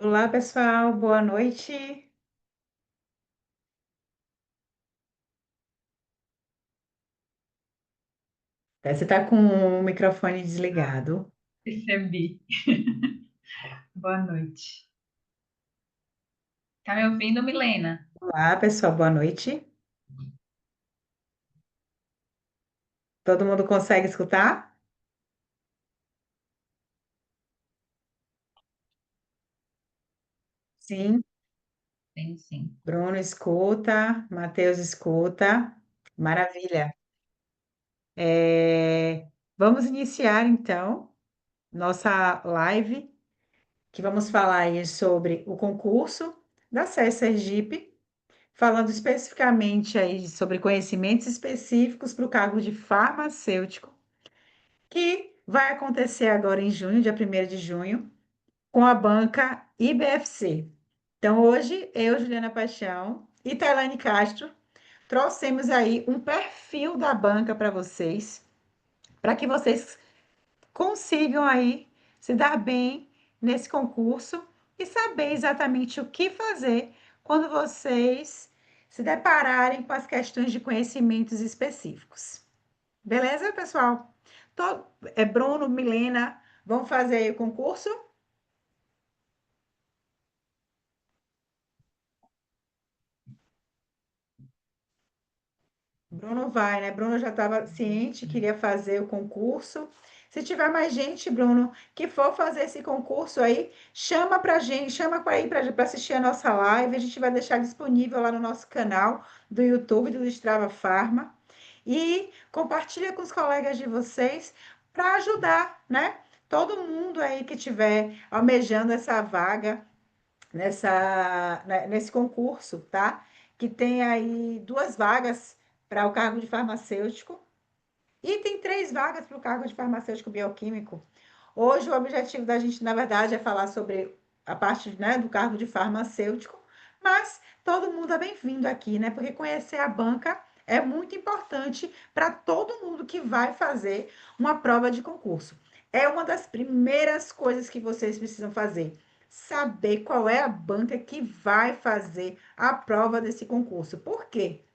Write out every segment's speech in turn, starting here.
Olá, pessoal, boa noite. Você está com o microfone desligado. Percebi. Boa noite. Tá me ouvindo, Milena? Olá, pessoal, boa noite. Todo mundo consegue escutar? Sim. Sim, sim. Bruno escuta, Matheus escuta. Maravilha. Vamos iniciar então nossa live, que vamos falar aí sobre o concurso da SES Sergipe, falando especificamente aí sobre conhecimentos específicos para o cargo de farmacêutico, que vai acontecer agora em junho, dia 1º de junho, com a banca IBFC. Então, hoje, eu, Juliana Paixão e Tailane Castro trouxemos aí um perfil da banca para vocês, para que vocês consigam aí se dar bem nesse concurso e saber exatamente o que fazer quando vocês se depararem com as questões de conhecimentos específicos. Beleza, pessoal? Bruno, Milena, vão fazer aí o concurso? Bruno vai, né? Bruno já estava ciente, queria fazer o concurso. Se tiver mais gente, Bruno, que for fazer esse concurso aí, chama pra gente, chama para ir para assistir a nossa live. A gente vai deixar disponível lá no nosso canal do YouTube do Strava Farma. E compartilha com os colegas de vocês para ajudar, né? Todo mundo aí que estiver almejando essa vaga nesse concurso, tá? Que tem aí duas vagas para o cargo de farmacêutico e tem três vagas para o cargo de farmacêutico bioquímico. Hoje o objetivo da gente, na verdade, é falar sobre a parte, né, do cargo de farmacêutico, mas todo mundo é bem-vindo aqui, né? Porque conhecer a banca é muito importante para todo mundo que vai fazer uma prova de concurso. É uma das primeiras coisas que vocês precisam fazer. Saber qual é a banca que vai fazer a prova desse concurso. Por quê?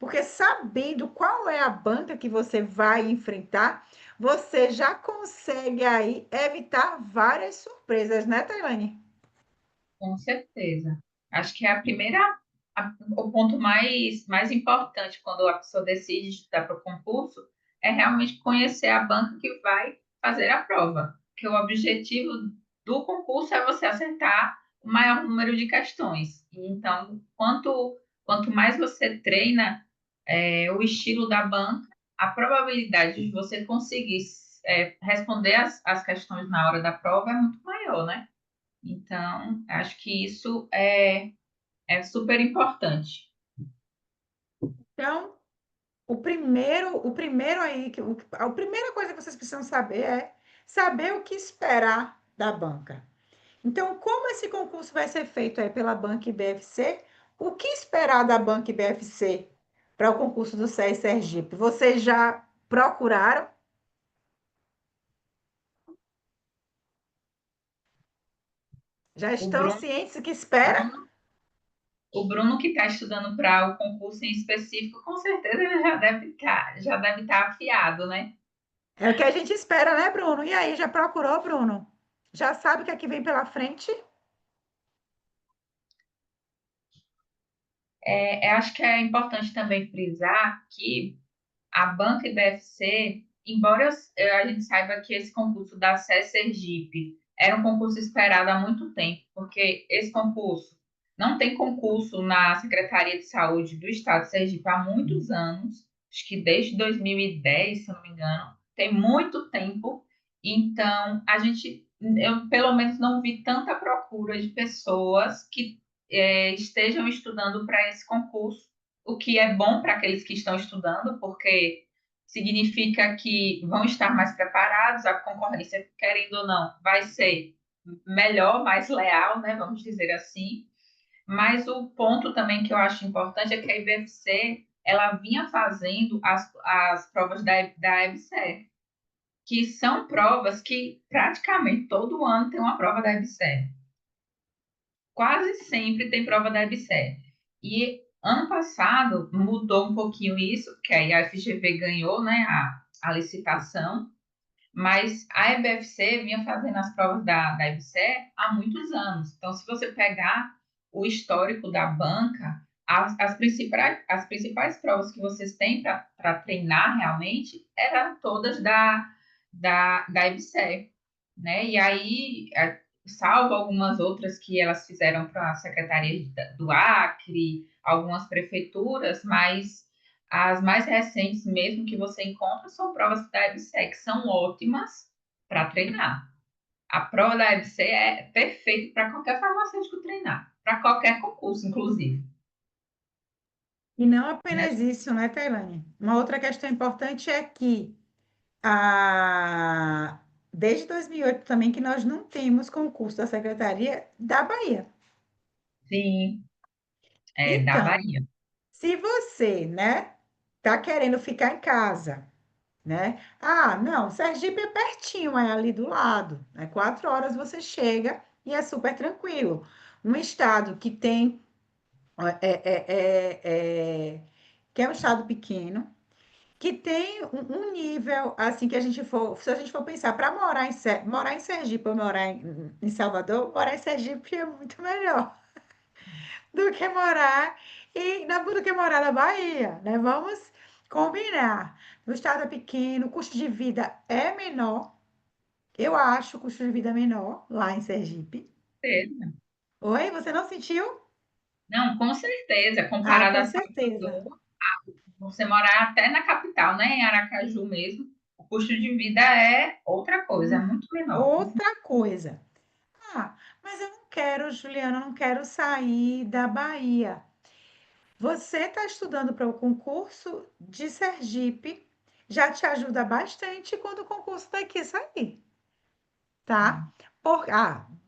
Porque sabendo qual é a banca que você vai enfrentar, você já consegue aí evitar várias surpresas, né, Tailane? Com certeza. Acho que é o ponto mais importante quando a pessoa decide estudar para o concurso é realmente conhecer a banca que vai fazer a prova. Porque o objetivo do concurso é você acertar o maior número de questões. E então, quanto mais você treina, o estilo da banca, a probabilidade de você conseguir, responder as questões na hora da prova é muito maior, né? Então, acho que isso é super importante. Então, o primeiro aí, a primeira coisa que vocês precisam saber é saber o que esperar da banca. Então, como esse concurso vai ser feito aí pela Banca IBFC, o que esperar da Banca IBFC para o concurso do SES Sergipe? Vocês já procuraram? Já O estão Bruno, cientes do que espera? Bruno- o Bruno que está estudando para o concurso em específico, com certeza ele já deve estar afiado, né? É o que a gente espera, né, Bruno? E aí, já procurou, Bruno? Já sabe o que é que vem pela frente? Acho que é importante também frisar que a Banca IBFC, embora a gente saiba que esse concurso da SES Sergipe era um concurso esperado há muito tempo, porque esse concurso não tem concurso na Secretaria de Saúde do Estado de Sergipe há muitos anos, acho que desde 2010, se eu não me engano, tem muito tempo. Então, eu pelo menos não vi tanta procura de pessoas que estejam estudando para esse concurso, o que é bom para aqueles que estão estudando, porque significa que vão estar mais preparados, a concorrência, querendo ou não, vai ser melhor, mais leal, né? Vamos dizer assim. Mas o ponto também que eu acho importante é que a IBFC ela vinha fazendo as provas da EBSER, que são provas que praticamente todo ano tem uma prova da EBSER. quase sempre tem prova da EBSER. E ano passado mudou um pouquinho isso, que aí a FGV ganhou, né, a licitação, mas a EBFC vinha fazendo as provas da EBSER há muitos anos. Então, se você pegar o histórico da banca, as principais provas que vocês têm para treinar realmente eram todas da EBSER, né? E aí, salvo algumas outras que elas fizeram para a Secretaria do Acre, algumas prefeituras, mas as mais recentes mesmo que você encontra são provas da EBSER, que são ótimas para treinar. A prova da EBSER é perfeita para qualquer farmacêutico treinar, para qualquer concurso, inclusive. E não Né? apenas isso, né, Tailane? Uma outra questão importante é que a... desde 2008 também que nós não temos concurso da Secretaria da Bahia. Sim, é da Então, Bahia. se você, né, tá querendo ficar em casa, né? Ah, não, Sergipe é pertinho, é ali do lado, né? 4 horas você chega e é super tranquilo. Um estado que tem, que é um estado pequeno, que tem um nível, assim, que a gente for, se a gente for pensar, para morar em Sergipe ou morar em Salvador, morar em Sergipe é muito melhor do que morar na Bahia, né? Vamos combinar. O estado é pequeno, o custo de vida é menor. Eu acho o custo de vida menor lá em Sergipe. Oi, você não sentiu? Não, com certeza, Ah, comparado com a certeza. Salvador, você morar até na capital, né, em Aracaju mesmo, o custo de vida é outra coisa, é muito menor. Outra coisa. Ah, mas eu não quero, Juliana, eu não quero sair da Bahia. Você está estudando para o concurso de Sergipe, já te ajuda bastante quando o concurso daqui sair, tá?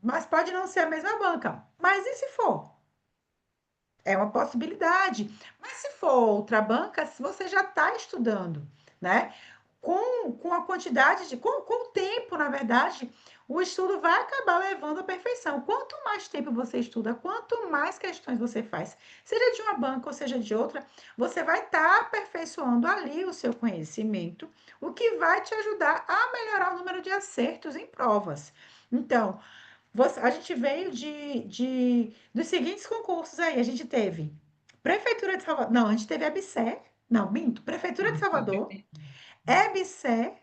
Mas pode não ser a mesma banca. Mas e se for? É uma possibilidade. Mas se for outra banca, se você já está estudando, né? Com a quantidade com o tempo, na verdade, o estudo vai acabar levando à perfeição. Quanto mais tempo você estuda, quanto mais questões você faz, seja de uma banca ou seja de outra, você vai estar aperfeiçoando ali o seu conhecimento, o que vai te ajudar a melhorar o número de acertos em provas. Então, a gente veio dos seguintes concursos aí. A gente teve Prefeitura de Salvador. Não, a gente teve EBSER. Não, minto. Prefeitura de Salvador, EBSER.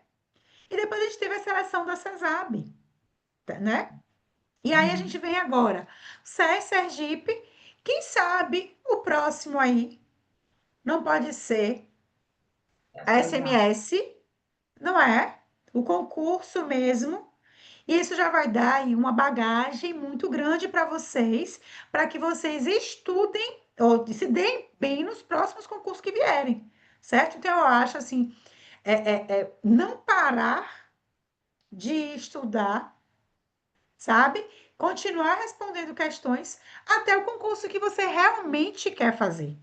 E depois a gente teve a seleção da CESAB, né? E aí a gente Uhum. vem agora. SES Sergipe. Quem sabe o próximo aí não pode ser a Essas áreas. SMS, não é? O concurso mesmo. Isso já vai dar aí uma bagagem muito grande para que vocês estudem ou se deem bem nos próximos concursos que vierem, certo? Então, eu acho assim, não parar de estudar, sabe? Continuar respondendo questões até o concurso que você realmente quer fazer,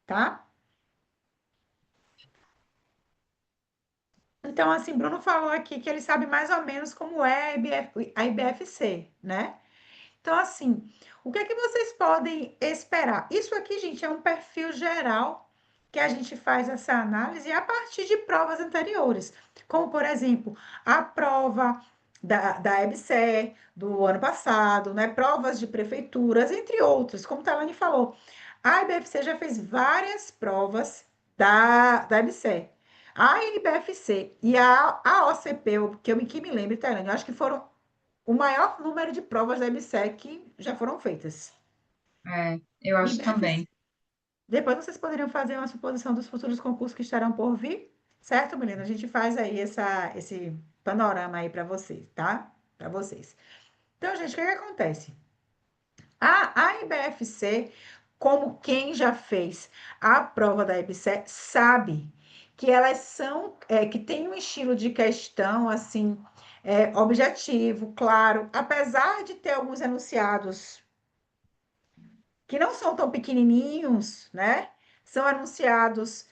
tá? Então, assim, Bruno falou aqui que ele sabe mais ou menos como é a IBFC, né? Então, assim, o que é que vocês podem esperar? Isso aqui, gente, é um perfil geral que a gente faz essa análise a partir de provas anteriores, como, por exemplo, a prova da EBSER do ano passado, né? Provas de prefeituras, entre outras, como a Talani falou. A IBFC já fez várias provas da EBSER. A NBFC e a OCP, que me lembro, Tailândia, eu acho que foram o maior número de provas da EBSER que já foram feitas. É, eu acho IBFC. também. Depois vocês poderiam fazer uma suposição dos futuros concursos que estarão por vir, certo, menina? A gente faz aí esse panorama aí para vocês, tá? Para vocês. Então, gente, o que acontece? A IBFC, como quem já fez a prova da IBSE, sabe que elas são, que tem um estilo de questão, assim, objetivo, claro, apesar de ter alguns enunciados que não são tão pequenininhos, né? São enunciados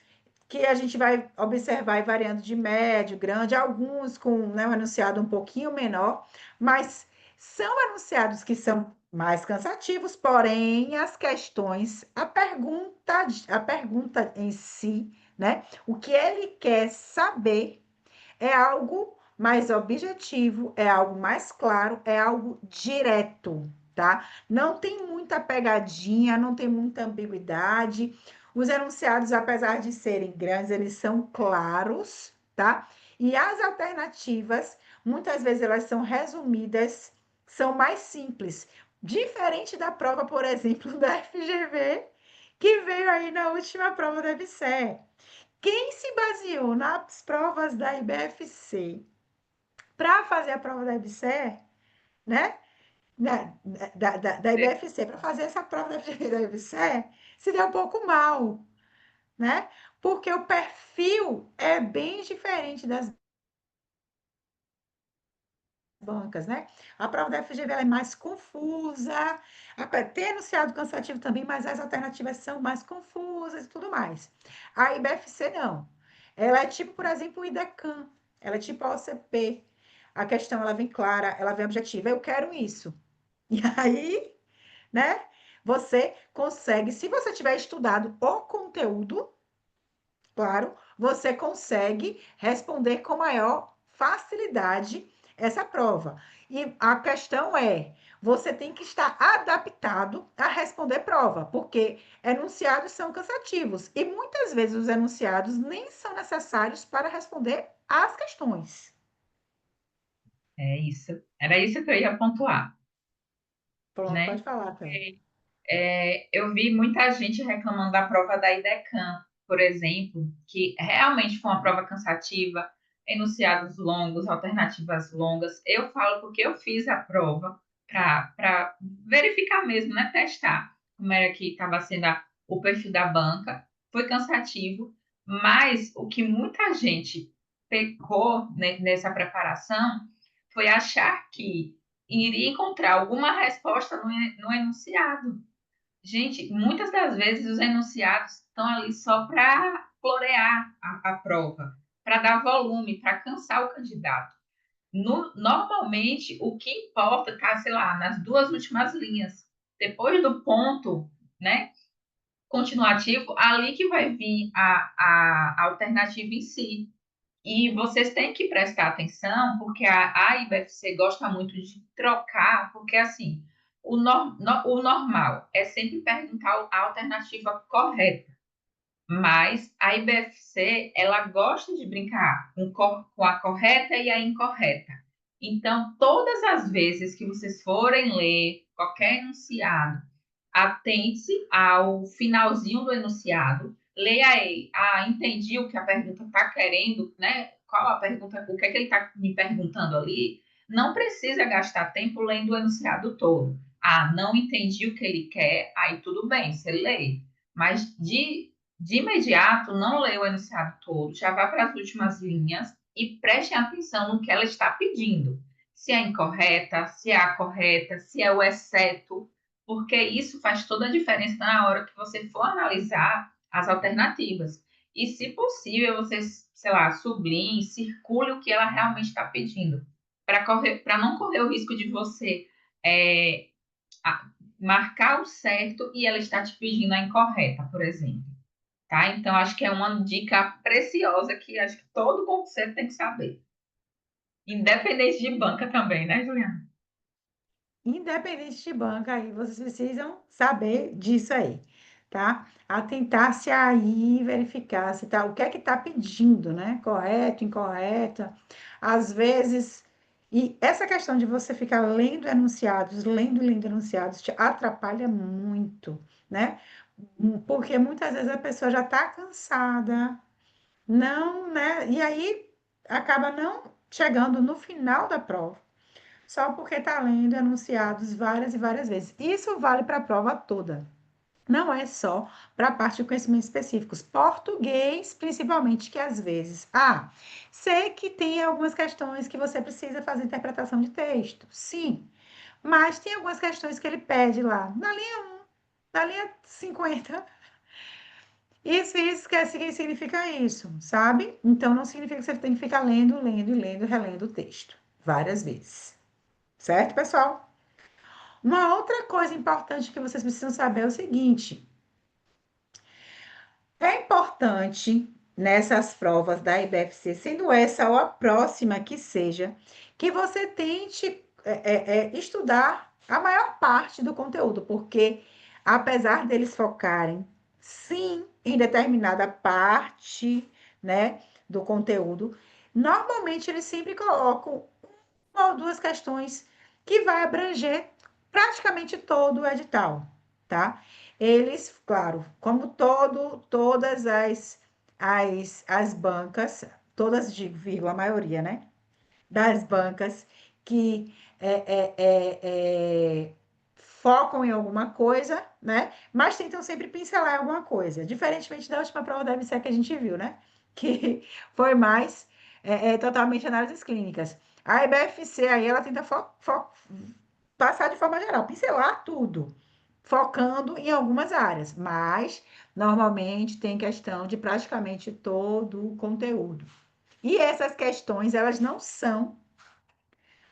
que a gente vai observar e variando de médio, grande, alguns com, né, um enunciado um pouquinho menor, mas São enunciados que são mais cansativos, porém as questões, a pergunta em si, né? O que ele quer saber é algo mais objetivo, é algo mais claro, é algo direto, tá? Não tem muita pegadinha, não tem muita ambiguidade. Os enunciados, apesar de serem grandes, eles são claros, tá? E as alternativas, muitas vezes elas são resumidas, são mais simples. Diferente da prova, por exemplo, da FGV, que veio aí na última prova da IBSE. Quem se baseou nas provas da IBFC para fazer a prova da IBSE, né? Da IBFC, para fazer essa prova da IBSE, se deu um pouco mal, né? Porque o perfil é bem diferente das bancas, né? A prova da FGV ela é mais confusa, tem enunciado cansativo também, mas as alternativas são mais confusas e tudo mais. A IBFC não. Ela é tipo, por exemplo, o IDECAM, ela é tipo a OCP. A questão ela vem clara, ela vem objetiva. Eu quero isso. E aí, né? Você consegue, se você tiver estudado o conteúdo, claro, você consegue responder com maior facilidade essa prova. E a questão é, você tem que estar adaptado a responder prova, porque enunciados são cansativos e muitas vezes os enunciados nem são necessários para responder às questões. É isso. Era isso que eu ia pontuar, Pronto, né? pode falar, Théo. Eu vi muita gente reclamando da prova da IDECAM, por exemplo, que realmente foi uma prova cansativa, enunciados longos, alternativas longas. Eu falo porque eu fiz a prova para verificar mesmo, né? Testar como era que estava sendo o perfil da banca. Foi cansativo, mas o que muita gente pecou nessa preparação foi achar que iria encontrar alguma resposta no enunciado. Gente, muitas das vezes os enunciados estão ali só para florear a prova, para dar volume, para cansar o candidato. Normalmente, o que importa está, sei lá, nas duas últimas linhas. Depois do ponto, né, continuativo, ali que vai vir a alternativa em si. E vocês têm que prestar atenção, porque a IBFC gosta muito de trocar, porque assim, o normal é sempre perguntar a alternativa correta, mas a IBFC, ela gosta de brincar com a correta e a incorreta. Então, todas as vezes que vocês forem ler qualquer enunciado, atente-se ao finalzinho do enunciado, leia aí, entendi o que a pergunta está querendo, né? Qual a pergunta, o que é que ele está me perguntando ali? Não precisa gastar tempo lendo o enunciado todo. Não entendi o que ele quer, aí tudo bem, você lê. Mas de imediato, não leia o enunciado todo, já vá para as últimas linhas e preste atenção no que ela está pedindo. Se é incorreta, se é a correta, se é o exceto, porque isso faz toda a diferença na hora que você for analisar as alternativas. E, se possível, você, sei lá, sublinhe, circule o que ela realmente está pedindo, para não correr o risco de você é, marcar o certo e ela está te pedindo a incorreta, por exemplo. Tá? Então, acho que é uma dica preciosa que acho que todo concurseiro tem que saber. Independente de banca também, né, Juliana? Independente de banca, aí vocês precisam saber disso aí, tá? Atentar-se aí, verificar se tá, o que é que está pedindo, né? Correto, incorreto. Às vezes, e essa questão de você ficar lendo enunciados, lendo enunciados, te atrapalha muito, né? Porque muitas vezes a pessoa já está cansada, não, né? E aí acaba não chegando no final da prova só porque está lendo enunciados várias e várias vezes. Isso vale para a prova toda. Não é só para a parte de conhecimentos específicos. Português, principalmente, que às vezes. Sei que tem algumas questões que você precisa fazer interpretação de texto. Sim. Mas tem algumas questões que ele pede lá, na linha 1, na linha 50. Isso que significa isso, sabe? Então, não significa que você tem que ficar lendo, relendo o texto várias vezes. certo, pessoal? Uma outra coisa importante que vocês precisam saber é o seguinte: é importante nessas provas da IBFC, sendo essa ou a próxima que seja, que você tente estudar a maior parte do conteúdo, porque apesar deles focarem, sim, em determinada parte, né, do conteúdo, normalmente eles sempre colocam uma ou duas questões que vai abranger praticamente todo o edital, tá? Eles, claro, como todas as bancas, todas de vírgula, a maioria, né? Das bancas que focam em alguma coisa, né? Mas tentam sempre pincelar alguma coisa, diferentemente da última prova da MCE que a gente viu, né? Que foi mais totalmente análises clínicas. A IBFC aí, ela tenta passar de forma geral, pincelar tudo, focando em algumas áreas, mas normalmente tem questão de praticamente todo o conteúdo. E essas questões, elas não são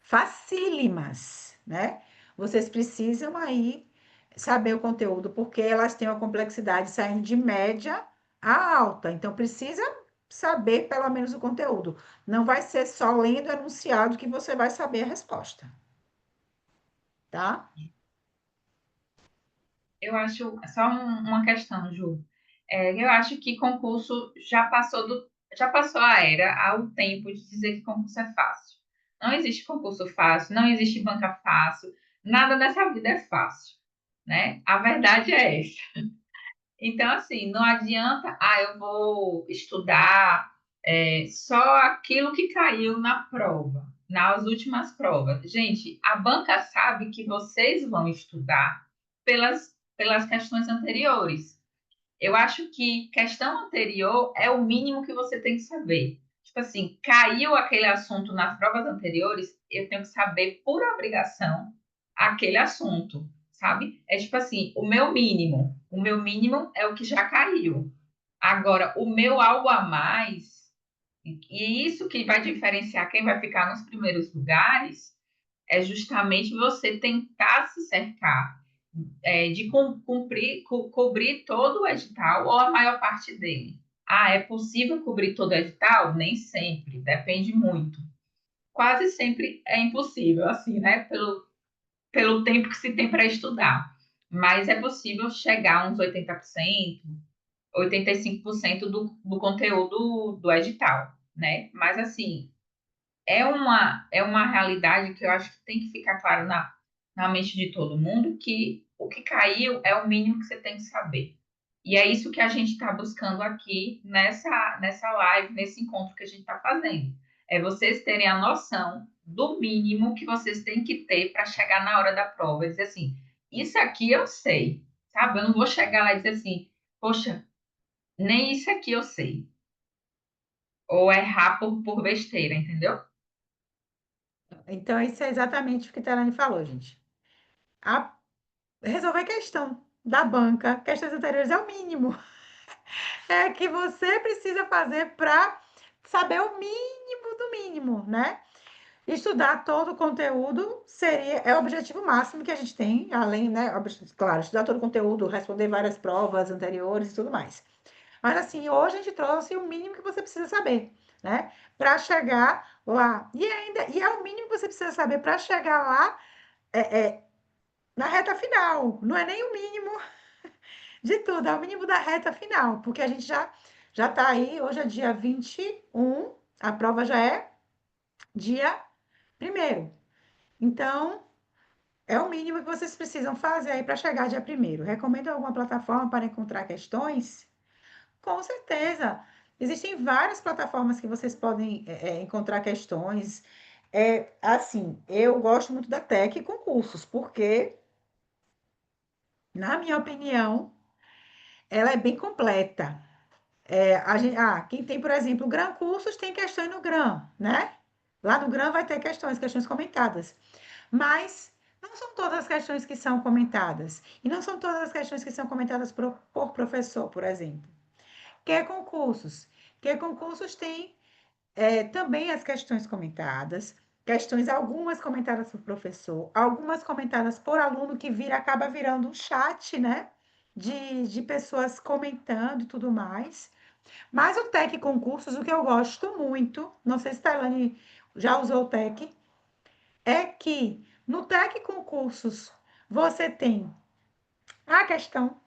facílimas, né? Vocês precisam aí saber o conteúdo, porque elas têm uma complexidade saindo de média a alta. Então, precisa saber pelo menos o conteúdo. Não vai ser só lendo o enunciado que você vai saber a resposta, tá? Eu acho só uma questão, Ju. Eu acho que concurso já passou a era, há um tempo de dizer que concurso é fácil. Não existe concurso fácil, não existe banca fácil, nada nessa vida é fácil, né? A verdade é essa. Então, assim, não adianta, eu vou estudar só aquilo que caiu na prova, nas últimas provas. Gente, a banca sabe que vocês vão estudar pelas questões anteriores. Eu acho que questão anterior é o mínimo que você tem que saber. Tipo assim, caiu aquele assunto nas provas anteriores, eu tenho que saber por obrigação aquele assunto, sabe? É tipo assim, o meu mínimo é o que já caiu. Agora, o meu algo a mais, e isso que vai diferenciar quem vai ficar nos primeiros lugares, é justamente você tentar se cercar de cobrir todo o edital ou a maior parte dele. É possível cobrir todo o edital? Nem sempre, depende muito. Quase sempre é impossível, assim, né? Pelo tempo que se tem para estudar. Mas é possível chegar a uns 80%, 85% do conteúdo do edital, né? Mas, assim, é uma realidade que eu acho que tem que ficar claro na mente de todo mundo que o que caiu é o mínimo que você tem que saber. E é isso que a gente está buscando aqui nessa live, nesse encontro que a gente está fazendo. É vocês terem a noção do mínimo que vocês têm que ter para chegar na hora da prova. E dizer assim, isso aqui eu sei, sabe? Eu não vou chegar lá e dizer assim, poxa, nem isso aqui eu sei. Ou errar por besteira, entendeu? Então, isso é exatamente o que a Telane falou, gente. A, resolver a questão da banca, questões anteriores é o mínimo. É que você precisa fazer para saber o mínimo do mínimo, né? Estudar todo o conteúdo é o objetivo máximo que a gente tem, além, né? Claro, estudar todo o conteúdo, responder várias provas anteriores e tudo mais. Mas assim, hoje a gente trouxe o mínimo que você precisa saber, né? Para chegar lá. E é o mínimo que você precisa saber para chegar lá na reta final. Não é nem o mínimo de tudo, é o mínimo da reta final, porque a gente já está aí, hoje é dia 21, a prova já é dia primeiro. Então, é o mínimo que vocês precisam fazer aí para chegar dia primeiro. Recomendo alguma plataforma para encontrar questões? Com certeza. Existem várias plataformas que vocês podem encontrar questões. Assim, eu gosto muito da Tec Concursos, porque, na minha opinião, ela é bem completa. Quem tem, por exemplo, o Gran Cursos tem questões no Gran, né? Lá no Gran vai ter questões comentadas. Mas não são todas as questões que são comentadas. E não são todas as questões que são comentadas por professor, por exemplo. Que concursos? Que concursos tem também as questões comentadas. questões, algumas comentadas por professor, algumas comentadas por aluno que acaba virando um chat, né? De pessoas comentando e tudo mais. Mas o TEC Concursos, o que eu gosto muito, não sei se a Tailane já usou o TEC, é que no TEC Concursos você tem a questão,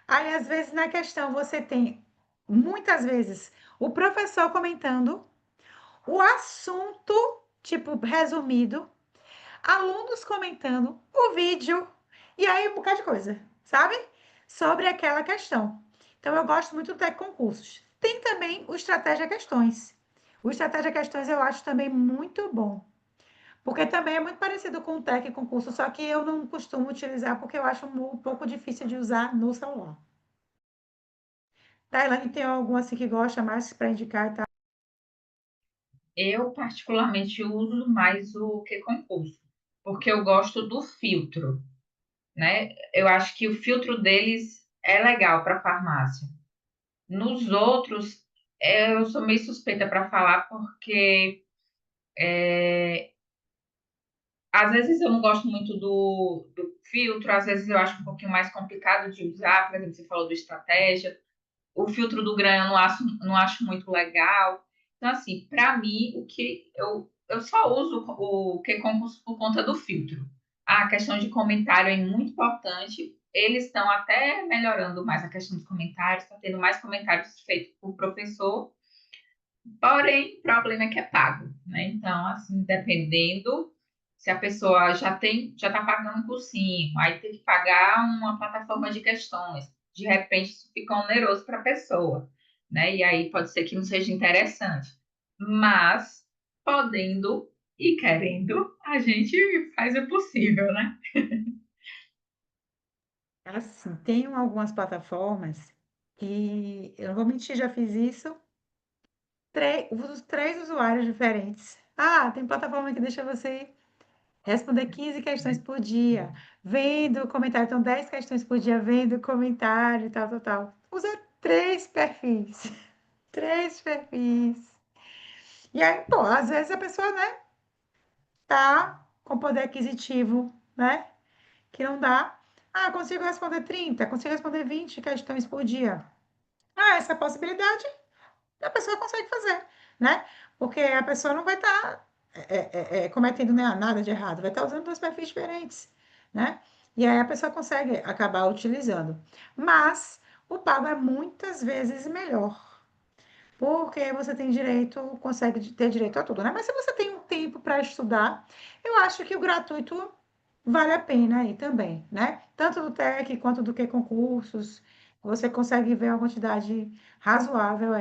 aí às vezes na questão você tem, muitas vezes, o professor comentando o assunto, tipo, resumido, alunos comentando o vídeo, e aí um bocado de coisa, sabe? Sobre aquela questão. Então, eu gosto muito do Tec Concursos. Tem também o Estratégia Questões. O Estratégia Questões eu acho também muito bom, porque também é muito parecido com o Tec Concurso, só que eu não costumo utilizar porque eu acho um pouco difícil de usar no celular. Tailane, tem algum assim que gosta mais para indicar e tal? Eu, particularmente, uso mais o que concurso, porque eu gosto do filtro, né? Eu acho que o filtro deles é legal para farmácia. Nos outros, eu sou meio suspeita para falar, porque às vezes eu não gosto muito do filtro, às vezes eu acho um pouquinho mais complicado de usar, por exemplo, você falou do estratégia. O filtro do GRAM eu não acho muito legal. Então, assim, para mim, eu só uso o que concurso por conta do filtro. A questão de comentário é muito importante. Eles estão até melhorando mais a questão dos comentários, está tendo mais comentários feitos por professor, porém, o problema é que é pago, né? Então, assim, dependendo se a pessoa já está pagando um cursinho, aí tem que pagar uma plataforma de questões. De repente, isso fica oneroso para a pessoa, né? E aí pode ser que não seja interessante. Mas, podendo e querendo, a gente faz o possível, né? Assim, tem algumas plataformas que, eu não vou mentir, já fiz isso, uso 3 usuários diferentes. Ah, tem plataforma que deixa você responder 15 questões por dia, vendo comentário, então 10 questões por dia, vendo comentário, tal, tal, tal. Usa 3 perfis, 3 perfis. E aí, pô, às vezes a pessoa, né, tá com poder aquisitivo, né, que não dá. Ah, consigo responder 30, consigo responder 20 questões por dia. Ah, essa possibilidade a pessoa consegue fazer, né? Porque a pessoa não vai estar cometendo, né, nada de errado, vai estar usando 2 perfis diferentes, né? E aí a pessoa consegue acabar utilizando. Mas o pago é muitas vezes melhor, porque você tem direito, consegue ter direito a tudo, né? Mas se você tem um tempo para estudar, eu acho que o gratuito vale a pena aí também, né? Tanto do TEC quanto do que concursos, você consegue ver uma quantidade razoável.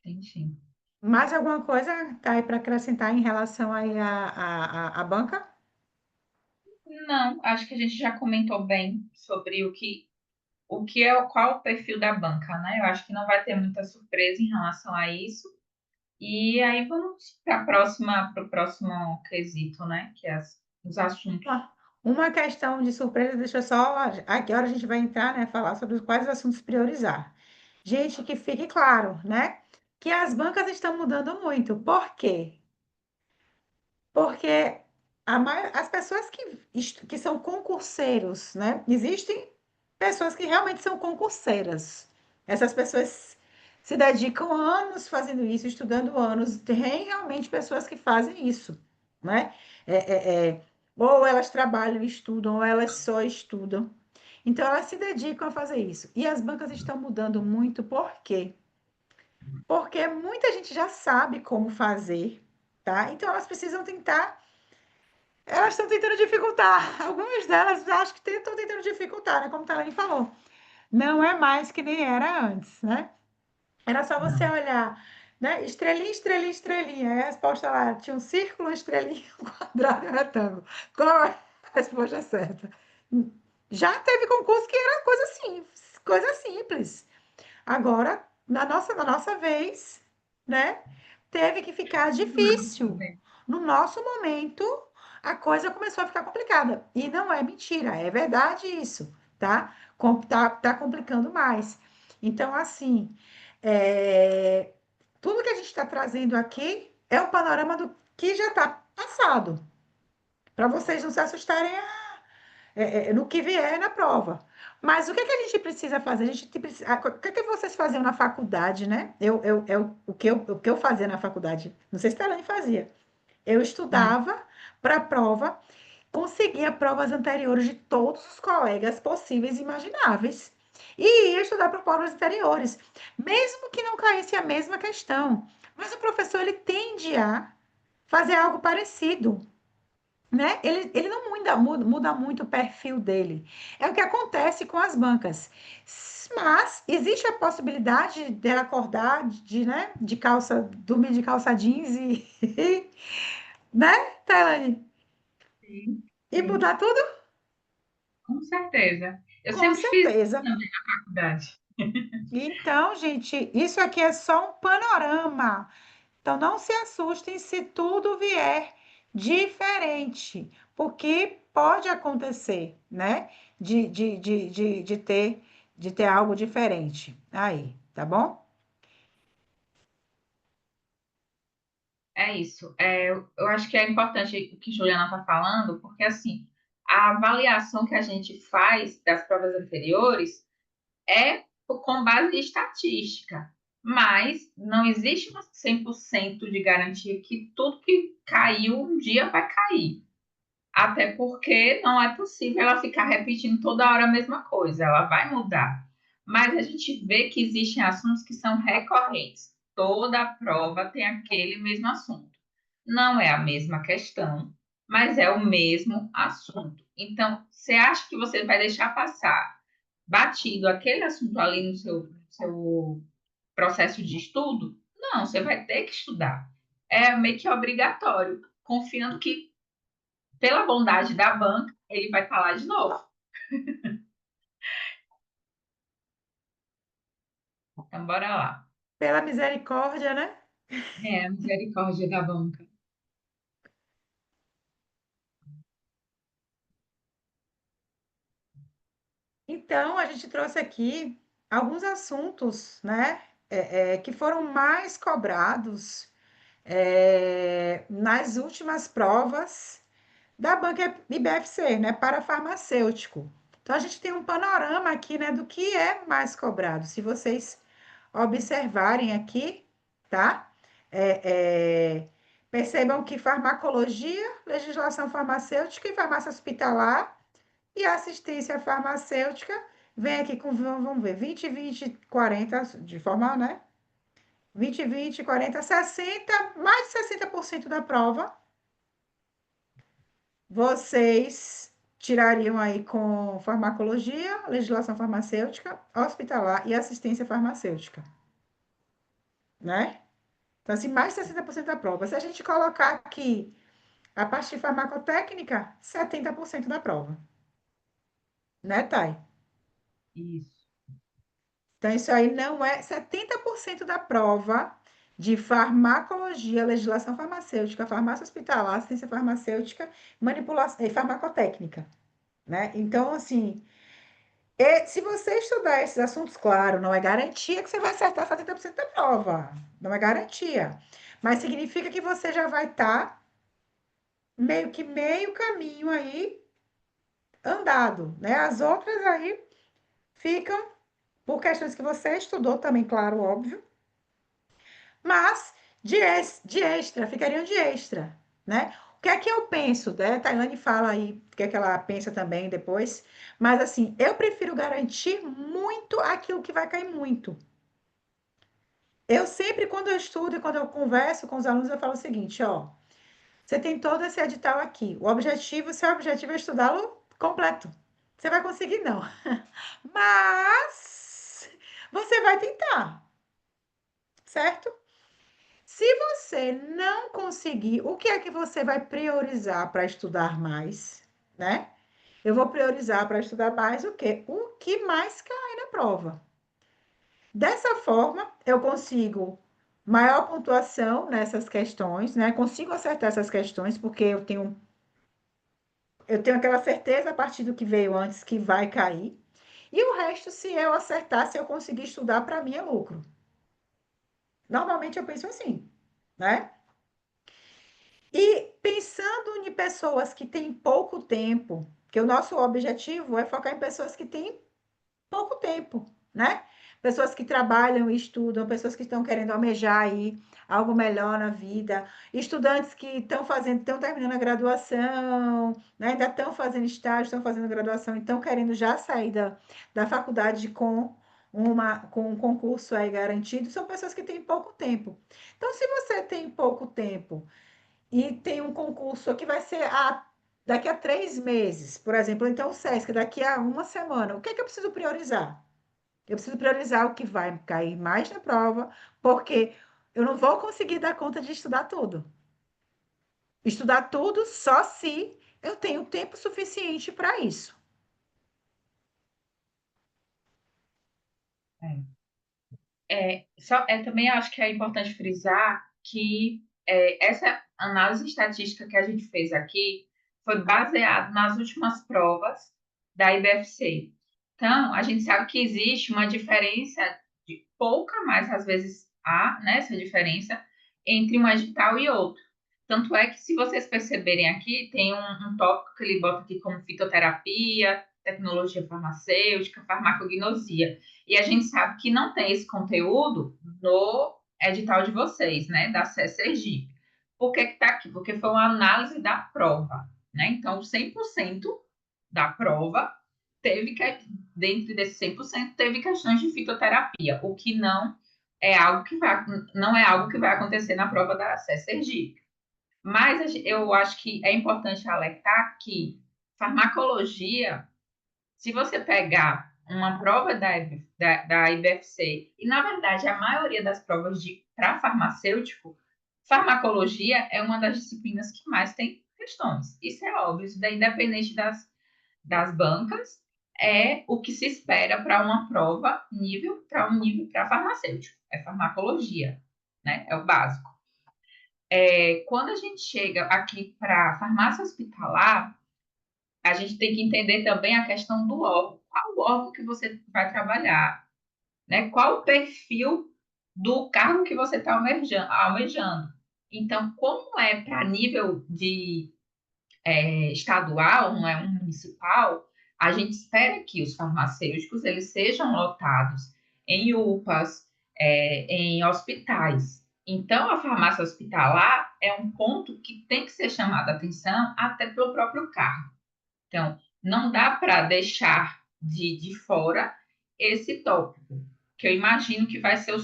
Enfim. Mais alguma coisa tá aí para acrescentar em relação aí à banca? Não, acho que a gente já comentou bem sobre o que é qual o perfil da banca, né? Eu acho que não vai ter muita surpresa em relação a isso. E aí vamos para o próximo quesito, né? Que é os assuntos. Ó, uma questão de surpresa, deixa eu só. A que hora a gente vai entrar, né? Falar sobre quais assuntos priorizar. Gente, que fique claro, né? Que as bancas estão mudando muito. Por quê? Porque as pessoas que são concurseiros, né? Existem pessoas que realmente são concurseiras. Essas pessoas se dedicam anos fazendo isso, estudando anos. Tem realmente pessoas que fazem isso, né? Ou elas trabalham e estudam, ou elas só estudam. Então, elas se dedicam a fazer isso. E as bancas estão mudando muito, por quê? Porque muita gente já sabe como fazer, tá? Então, elas estão tentando dificultar. Algumas delas acho que estão tentando dificultar, né? Como a Thalene falou. Não é mais que nem era antes, né? Era só você Não, olhar, né? Estrelinha, estrelinha, estrelinha. Aí a resposta lá tinha um círculo, uma estrelinha, um quadrado e um retângulo. Qual é a resposta certa? Já teve concurso que era coisa simples. Agora, na nossa vez, né? Teve que ficar difícil. No nosso momento, a coisa começou a ficar complicada. E não é mentira, é verdade isso, tá? Tá complicando mais. Então, assim, tudo que a gente está trazendo aqui é um panorama do que já está passado, para vocês não se assustarem no que vier na prova. Mas o que é que a gente precisa fazer? A gente precisa, o que é que vocês faziam na faculdade, né? O que eu fazia na faculdade, não sei se a Elaine fazia. Eu Hum. estudava para a prova, conseguia provas anteriores de todos os colegas possíveis e imagináveis. E ia estudar para provas anteriores, mesmo que não caísse a mesma questão. Mas o professor ele tende a fazer algo parecido, né? Ele não muda muito o perfil dele. É o que acontece com as bancas. Mas existe a possibilidade dela acordar né, de calça, dormir de calça jeans e, né, Tailane? Sim, E sim, mudar tudo? com certeza. Eu Com sempre fiz isso certeza. também na faculdade. Então, gente, isso aqui é só um panorama. Então, não se assustem se tudo vier diferente, porque pode acontecer, né? De ter algo diferente aí, tá bom? É isso. Eu acho que é importante o que Juliana está falando, porque assim, a avaliação que a gente faz das provas anteriores é com base em estatística, mas não existe uma 100% de garantia que tudo que caiu um dia vai cair. Até porque não é possível ela ficar repetindo toda hora a mesma coisa, ela vai mudar. Mas a gente vê que existem assuntos que são recorrentes. Toda prova tem aquele mesmo assunto. Não é a mesma questão, mas é o mesmo assunto. Então, você acha que você vai deixar passar batido aquele assunto ali no seu processo de estudo? Não, você vai ter que estudar. É meio que obrigatório, confiando que pela bondade da banca, ele vai falar de novo. Então, bora lá. Pela misericórdia, né? É, a misericórdia da banca. Então, a gente trouxe aqui alguns assuntos, né, que foram mais cobrados nas últimas provas da banca IBFC, né, para farmacêutico. Então, a gente tem um panorama aqui, né, do que é mais cobrado. Se vocês observarem aqui, tá? Percebam que farmacologia, legislação farmacêutica e farmácia hospitalar e assistência farmacêutica vem aqui com, vamos ver, 20, 20, 40, de forma, né? 20, 20, 40, 60, mais de 60% da prova vocês tirariam aí com farmacologia, legislação farmacêutica, hospitalar e assistência farmacêutica, né? Então, assim, mais de 60% da prova. Se a gente colocar aqui a parte de farmacotécnica, 70% da prova, né, Thay? Isso. Então, isso aí não é 70% da prova de farmacologia, legislação farmacêutica, farmácia hospitalar, assistência farmacêutica, manipulação e farmacotécnica, né? Então, assim, se você estudar esses assuntos, claro, não é garantia que você vai acertar 70% da prova, não é garantia, mas significa que você já vai estar meio que meio caminho aí andado, né? As outras aí ficam por questões que você estudou também, claro, óbvio, mas de extra, ficariam de extra, né? O que é que eu penso, né? A Tailane fala aí o que é que ela pensa também depois, mas assim, eu prefiro garantir muito aquilo que vai cair muito. Eu sempre, quando eu estudo e quando eu converso com os alunos, eu falo o seguinte, ó, você tem todo esse edital aqui, seu objetivo é estudá-lo completo. Você vai conseguir, não. Mas você vai tentar, certo? Se você não conseguir, o que é que você vai priorizar para estudar mais, né? Eu vou priorizar para estudar mais o quê? O que mais cai na prova. Dessa forma, eu consigo maior pontuação nessas questões, né? Consigo acertar essas questões porque eu tenho aquela certeza a partir do que veio antes que vai cair. E o resto, se eu acertar, se eu conseguir estudar, para mim é lucro. Normalmente eu penso assim, né? E pensando em pessoas que têm pouco tempo, que o nosso objetivo é focar em pessoas que têm pouco tempo, né? Pessoas que trabalham e estudam, pessoas que estão querendo almejar aí algo melhor na vida, estudantes que estão terminando a graduação, né? Ainda estão fazendo estágio, estão fazendo graduação, então querendo já sair da faculdade com um concurso aí garantido, são pessoas que têm pouco tempo. Então, se você tem pouco tempo e tem um concurso que vai ser daqui a 3 meses, por exemplo, então o SESC daqui a uma semana, o que é que eu preciso priorizar? Eu preciso priorizar o que vai cair mais na prova, porque eu não vou conseguir dar conta de estudar tudo. Estudar tudo só se eu tenho tempo suficiente para isso. Também acho que é importante frisar que essa análise estatística que a gente fez aqui foi baseada nas últimas provas da IBFC. Então, a gente sabe que existe uma diferença de pouca, mas às vezes há, né, essa diferença entre um edital e outro. Tanto é que, se vocês perceberem aqui, tem um tópico que ele bota aqui como fitoterapia, tecnologia farmacêutica, farmacognosia. E a gente sabe que não tem esse conteúdo no edital de vocês, né, da SES Sergipe. Por que está aqui? Porque foi uma análise da prova, né? Então, 100% da prova teve que, dentro desse 100%, teve questões de fitoterapia, o que não é algo que vai acontecer na prova da SES Sergipe. Mas eu acho que é importante alertar que farmacologia, se você pegar uma prova da IBFC, e na verdade a maioria das provas para farmacêutico, farmacologia é uma das disciplinas que mais tem questões. Isso é óbvio, isso daí, independente das bancas, é o que se espera para uma prova para farmacêutico, é farmacologia, né? É o básico. Quando a gente chega aqui para farmácia hospitalar, a gente tem que entender também a questão do órgão. Qual órgão que você vai trabalhar? Né? Qual o perfil do cargo que você está almejando? Então, como é para nível de estadual, não é um municipal, a gente espera que os farmacêuticos eles sejam lotados em UPAs, em hospitais. Então, a farmácia hospitalar é um ponto que tem que ser chamado a atenção até pelo próprio cargo. Então, não dá para deixar de fora esse tópico, que eu imagino que vão ser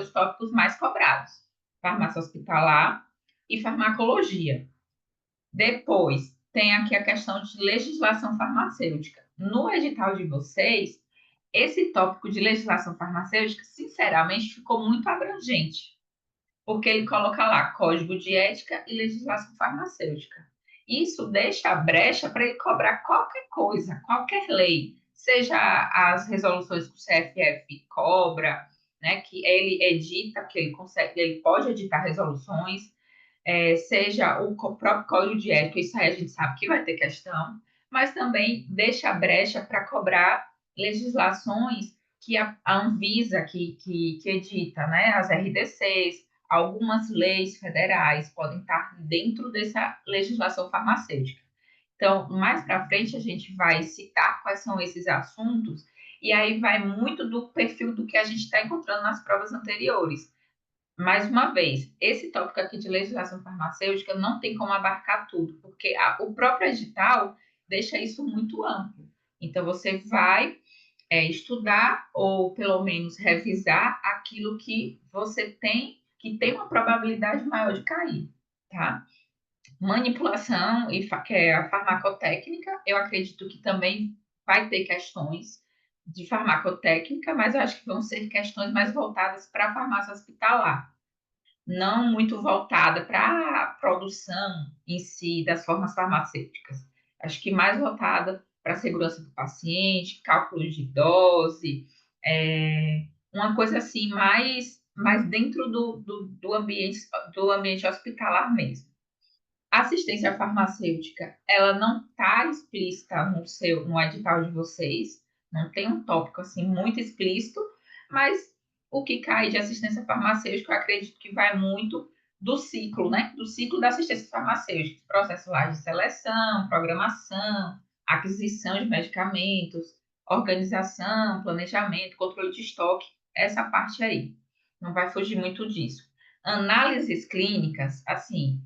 os tópicos mais cobrados: farmácia hospitalar e farmacologia. Depois, tem aqui a questão de legislação farmacêutica. No edital de vocês, esse tópico de legislação farmacêutica, sinceramente, ficou muito abrangente, porque ele coloca lá código de ética e legislação farmacêutica. Isso deixa a brecha para ele cobrar qualquer coisa, qualquer lei, seja as resoluções que o CFF cobra, né, que ele edita, que ele consegue, ele pode editar resoluções, seja o próprio código de ética, isso aí a gente sabe que vai ter questão, mas também deixa a brecha para cobrar legislações que a Anvisa que edita, né, as RDCs, algumas leis federais podem estar dentro dessa legislação farmacêutica. Então, mais para frente, a gente vai citar quais são esses assuntos, e aí vai muito do perfil do que a gente está encontrando nas provas anteriores. Mais uma vez, esse tópico aqui de legislação farmacêutica não tem como abarcar tudo, porque o próprio edital deixa isso muito amplo. Então, você vai estudar ou pelo menos revisar aquilo que você tem, que tem uma probabilidade maior de cair, tá? Manipulação, que é a farmacotécnica, eu acredito que também vai ter questões de farmacotécnica, mas eu acho que vão ser questões mais voltadas para a farmácia hospitalar, não muito voltada para a produção em si das formas farmacêuticas. Acho que mais voltada para a segurança do paciente, cálculo de dose, uma coisa assim mais dentro do ambiente hospitalar mesmo. A assistência farmacêutica, ela não está explícita no edital de vocês, não tem um tópico assim muito explícito, mas o que cai de assistência farmacêutica, eu acredito que vai muito do ciclo, né? Do ciclo da assistência farmacêutica, processos lá de seleção, programação, aquisição de medicamentos, organização, planejamento, controle de estoque, essa parte aí. Não vai fugir muito disso. Análises clínicas, assim,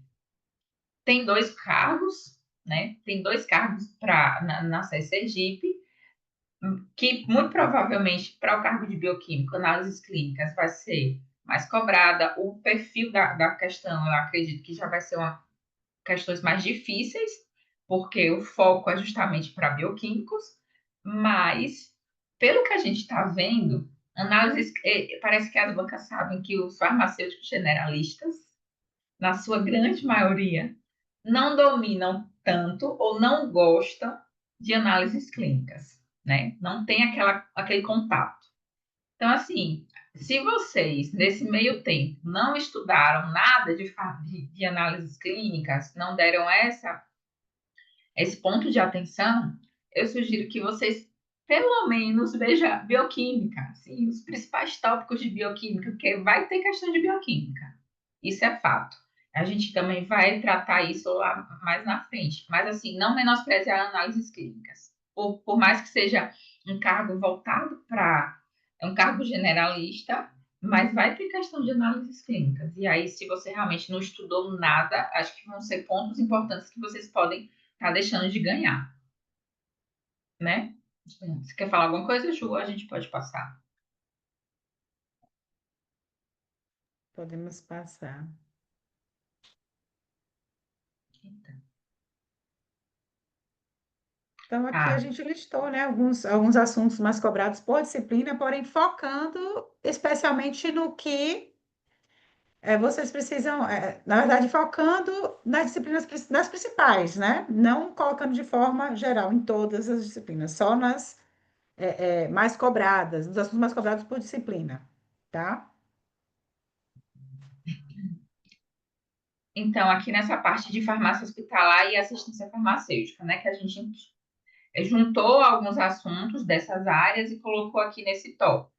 tem dois cargos, né? Tem dois cargos na SES Sergipe, que muito provavelmente para o cargo de bioquímico, análises clínicas, vai ser mais cobrada. O perfil da questão, eu acredito que já vai ser questões mais difíceis, porque o foco é justamente para bioquímicos, mas, pelo que a gente está vendo, análises, parece que as bancas sabem que os farmacêuticos generalistas, na sua grande maioria, não dominam tanto ou não gostam de análises clínicas, né? Não tem aquele contato. Então, assim, se vocês, nesse meio tempo, não estudaram nada de análises clínicas, não deram esse ponto de atenção, eu sugiro que vocês, pelo menos, vejam bioquímica, assim, os principais tópicos de bioquímica, porque vai ter questão de bioquímica. Isso é fato. A gente também vai tratar isso lá mais na frente. Mas, assim, não menospreze as análises clínicas. Por mais que seja um cargo voltado para um cargo generalista, mas vai ter questão de análises clínicas. E aí, se você realmente não estudou nada, acho que vão ser pontos importantes que vocês podem estar deixando de ganhar, né? Você quer falar alguma coisa, Ju? A gente pode passar. Podemos passar. Então, aqui a Ah, gente listou, né, alguns assuntos mais cobrados por disciplina, porém focando especialmente no que vocês precisam, na verdade, focando nas disciplinas, nas principais, né? Não colocando de forma geral em todas as disciplinas, só nas mais cobradas, nos assuntos mais cobrados por disciplina, tá? então, aqui nessa parte de farmácia hospitalar e assistência farmacêutica, né, que a gente juntou alguns assuntos dessas áreas e colocou aqui nesse tópico.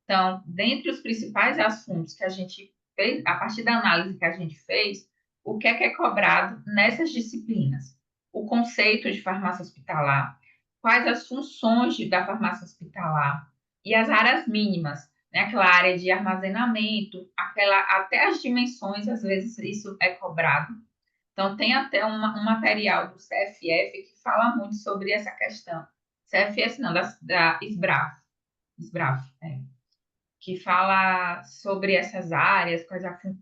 Então, dentre os principais assuntos que a gente fez, a partir da análise que a gente fez, o que é cobrado nessas disciplinas? O conceito de farmácia hospitalar, quais as funções da farmácia hospitalar e as áreas mínimas, né? Aquela área de armazenamento, até as dimensões, às vezes isso é cobrado. Então, tem até um material do CFF que fala muito sobre essa questão. CFS não, da SBRAF, que fala sobre essas áreas,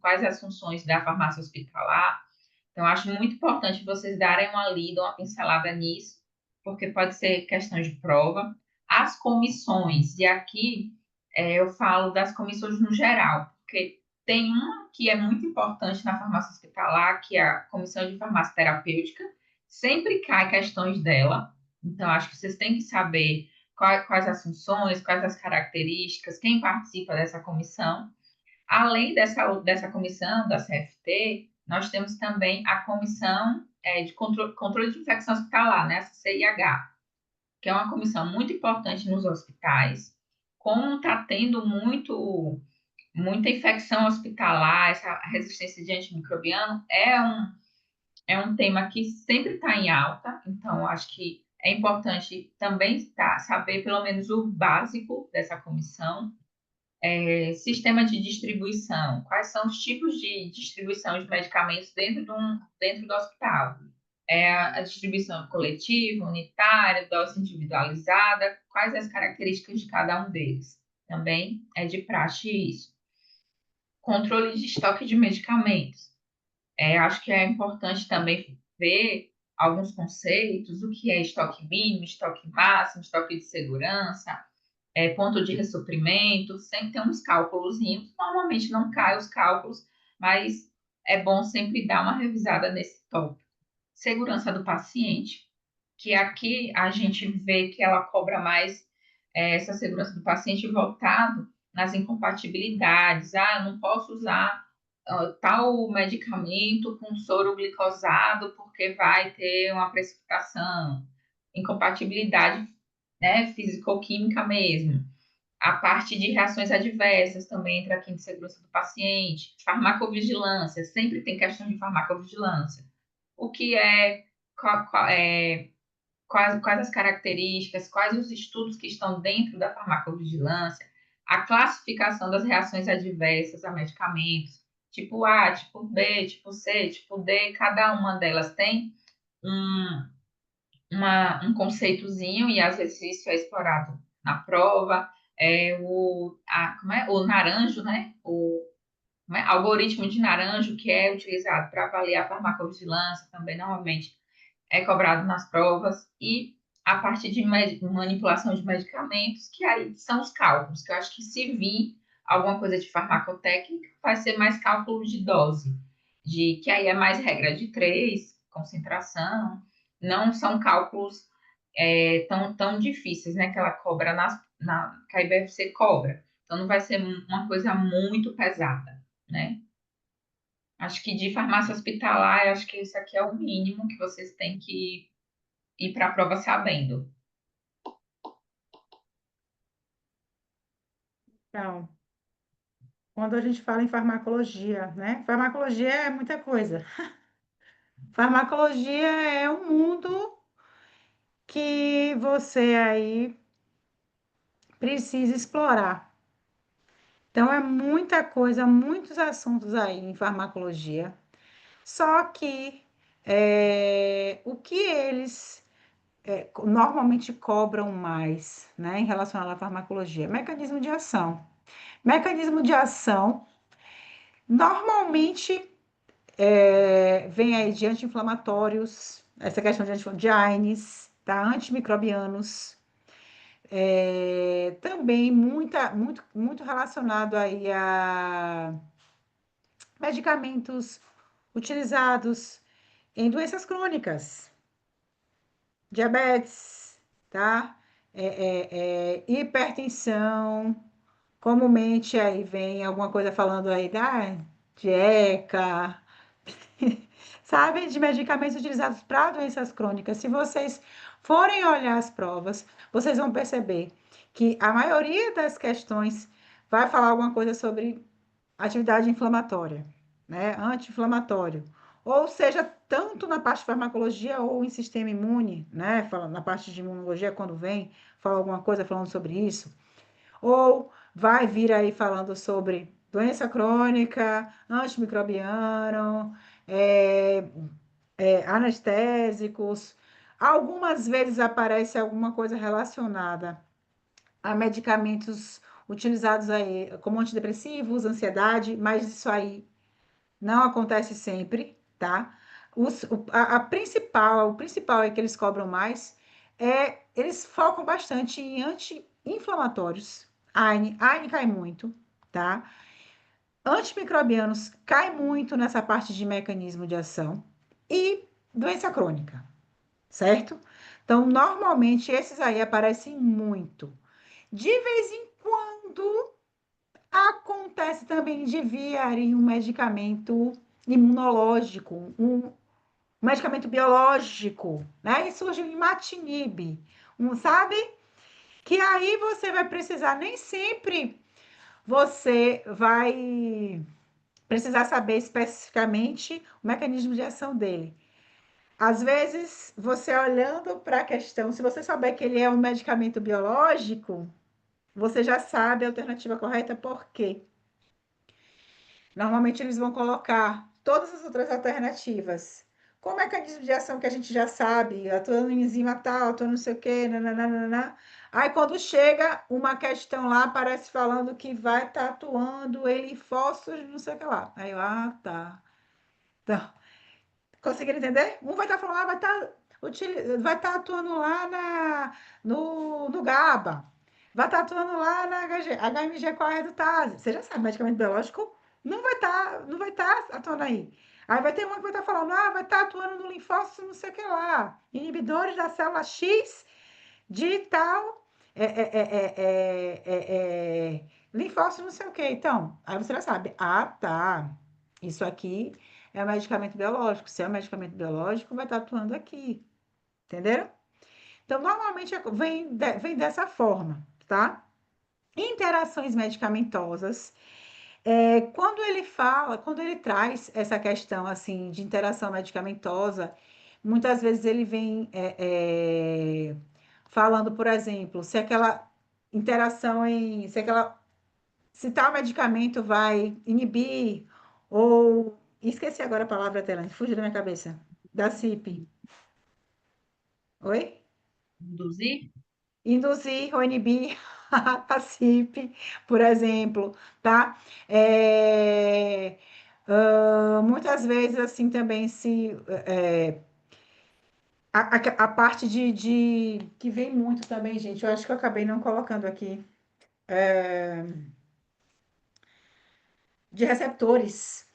quais as funções da farmácia hospitalar. Então, acho muito importante vocês darem uma lida, uma pincelada nisso, porque pode ser questão de prova. As comissões, e aqui eu falo das comissões no geral, porque tem uma que é muito importante na farmácia hospitalar, que é a comissão de farmácia terapêutica, sempre cai questões dela, então acho que vocês têm que saber quais as funções, quais as características, quem participa dessa comissão. Além dessa comissão da CFT, nós temos também a comissão de controle de infecção hospitalar, né, a CIH, que é uma comissão muito importante nos hospitais. Como está tendo muita infecção hospitalar, essa resistência de antimicrobiano é um tema que sempre está em alta, então acho que é importante também saber pelo menos o básico dessa comissão. Sistema de distribuição, quais são os tipos de distribuição de medicamentos dentro do hospital? A distribuição coletiva, unitária, dose individualizada, quais as características de cada um deles? Também é de praxe isso. Controle de estoque de medicamentos. Acho que é importante também ver alguns conceitos, o que é estoque mínimo, estoque máximo, estoque de segurança, ponto de ressuprimento, sempre tem uns cálculos, normalmente não cai os cálculos, mas é bom sempre dar uma revisada nesse tópico. Segurança do paciente, que aqui a gente vê que ela cobra mais essa segurança do paciente voltado nas incompatibilidades. Eu não posso usar tal medicamento com soro glicosado porque vai ter uma precipitação. Incompatibilidade, né, físico-química mesmo. A parte de reações adversas também entra aqui em segurança do paciente. Farmacovigilância, sempre tem questão de farmacovigilância. O que é, quais as características, quais os estudos que estão dentro da farmacovigilância, a classificação das reações adversas a medicamentos, tipo A, tipo B, tipo C, tipo D, cada uma delas tem um, um conceitozinho, e às vezes isso é explorado na prova. Como é? O naranjo, né? Como é? Algoritmo de naranjo, que é utilizado para avaliar a farmacovigilância, também normalmente é cobrado nas provas, e a parte de manipulação de medicamentos, que aí são os cálculos, que eu acho que se vir alguma coisa de farmacotécnica, vai ser mais cálculo de dose, que aí é mais regra de três, concentração, não são cálculos tão difíceis, né, que ela cobra que a IBFC cobra. Então não vai ser uma coisa muito pesada, né? Acho que de farmácia hospitalar, eu acho que isso aqui é o mínimo que vocês têm que ir para a prova sabendo. Então, quando a gente fala em farmacologia, né? Farmacologia é muita coisa. Farmacologia é um mundo que você aí precisa explorar. Então, é muita coisa, muitos assuntos aí em farmacologia. Só que o que eles normalmente cobram mais, né, em relação à farmacologia? Mecanismo de ação. Mecanismo de ação, normalmente, vem aí de anti-inflamatórios, essa questão de AINES, tá? Antimicrobianos, também muito relacionado aí a medicamentos utilizados em doenças crônicas, diabetes, tá? Hipertensão, comumente aí vem alguma coisa falando aí da ECA, sabe, de medicamentos utilizados para doenças crônicas. Se vocês forem olhar as provas, vocês vão perceber que a maioria das questões vai falar alguma coisa sobre atividade inflamatória, né? Anti-inflamatório. Ou seja, tanto na parte de farmacologia ou em sistema imune, né? Na parte de imunologia, quando vem, fala alguma coisa falando sobre isso. Ou vai vir aí falando sobre doença crônica, antimicrobiano, é, anestésicos. Algumas vezes aparece alguma coisa relacionada a medicamentos utilizados aí como antidepressivos, ansiedade, mas isso aí não acontece sempre, tá? O principal é que eles cobram mais eles focam bastante em anti-inflamatórios. AINE cai muito, tá? Antimicrobianos cai muito nessa parte de mecanismo de ação e doença crônica, certo? Então, normalmente esses aí aparecem muito. De vez em quando acontece também de vir aí um medicamento imunológico, um medicamento biológico, né? E surge o imatinib, sabe? Que aí você vai precisar, nem sempre você vai precisar saber especificamente o mecanismo de ação dele. Às vezes, você olhando para a questão, se você souber que ele é um medicamento biológico, você já sabe a alternativa correta, por quê? Normalmente eles vão colocar todas as outras alternativas. Com o mecanismo de ação que a gente já sabe, atuando em enzima tal, atuando não sei o quê, nananana. Aí quando chega uma questão lá, aparece falando que vai estar atuando ele fósforo, não sei o que lá. Aí eu, tá. Então, conseguiram entender? Um vai estar falando, vai estar atuando lá no GABA, vai estar atuando lá na HMG com a redutase. Você já sabe, medicamento biológico não vai estar atuando aí. Aí vai ter um que vai estar falando, vai estar atuando no linfócito, não sei o que lá, inibidores da célula X de tal, linfócito, não sei o que. Então, aí você já sabe, tá, isso aqui é um medicamento biológico. Se é um medicamento biológico, vai estar atuando aqui. Entenderam? Então, normalmente vem dessa forma, tá? Interações medicamentosas. Quando ele traz essa questão assim de interação medicamentosa, muitas vezes ele vem falando, por exemplo, se aquela interação se tal medicamento vai inibir ou esqueci agora a palavra dela, fugiu da minha cabeça, da CIP. Oi? Induzir? Induzir ou inibir a CIP, por exemplo, tá? É, muitas vezes, assim, também se... a parte que vem muito também, gente, eu acho que eu acabei não colocando aqui, de receptores,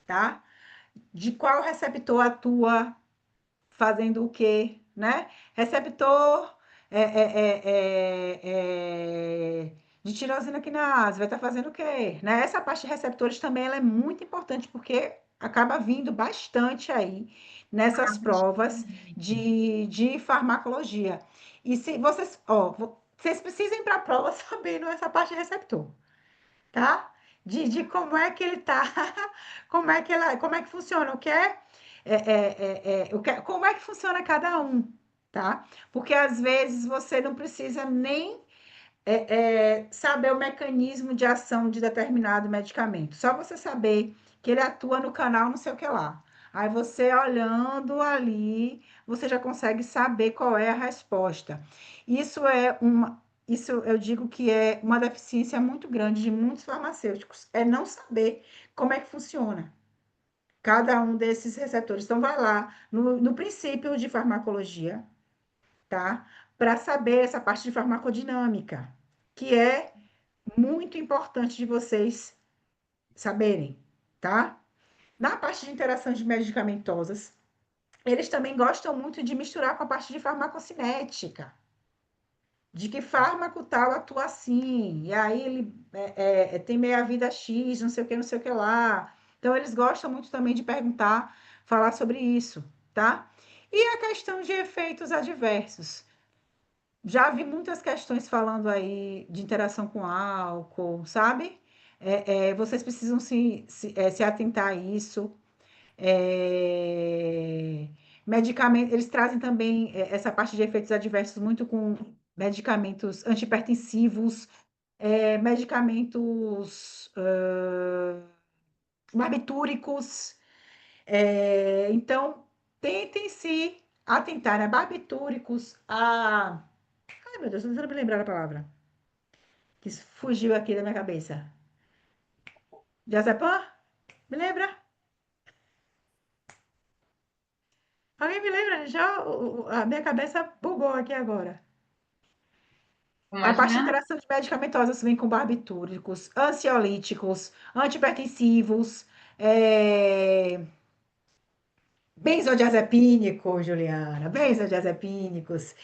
tá? De qual receptor atua fazendo o quê, né? Receptor de tirosina quinase vai estar fazendo o quê, né? Essa parte de receptores também ela é muito importante porque acaba vindo bastante aí nessas provas Farmacodinâmica. de farmacologia. E se vocês, ó, vocês precisam ir para a prova sabendo essa parte de receptor, tá? De como é que ele tá, como é que funciona, como é que funciona cada um, tá? Porque às vezes você não precisa nem saber o mecanismo de ação de determinado medicamento, só você saber que ele atua no canal não sei o que lá. Aí você olhando ali, você já consegue saber qual é a resposta. Isso é uma, isso eu digo que é uma deficiência muito grande de muitos farmacêuticos, é não saber como é que funciona cada um desses receptores. Então, vai lá no princípio de farmacologia, tá? Para saber essa parte de farmacodinâmica, que é muito importante de vocês saberem, tá? Na parte de interações medicamentosas, eles também gostam muito de misturar com a parte de farmacocinética, de que fármaco tal atua assim, e aí ele tem meia-vida X, não sei o que, não sei o que lá. Então, eles gostam muito também de perguntar, falar sobre isso, tá? E a questão de efeitos adversos. Já vi muitas questões falando aí de interação com álcool, sabe? Vocês precisam se atentar a isso. É, medicamento, eles trazem também essa parte de efeitos adversos muito com medicamentos antihipertensivos, medicamentos barbitúricos. Então, tentem se atentar a barbitúricos, a... Ai, meu Deus, não sei me lembrar a palavra, que fugiu aqui da minha cabeça. Diazepam? Me lembra? Alguém me lembra? Já a minha cabeça bugou aqui agora. A parte de Imagina, interação de medicamentosas vem com barbitúricos, ansiolíticos, antihipertensivos, é... benzodiazepínicos, Juliana, benzodiazepínicos,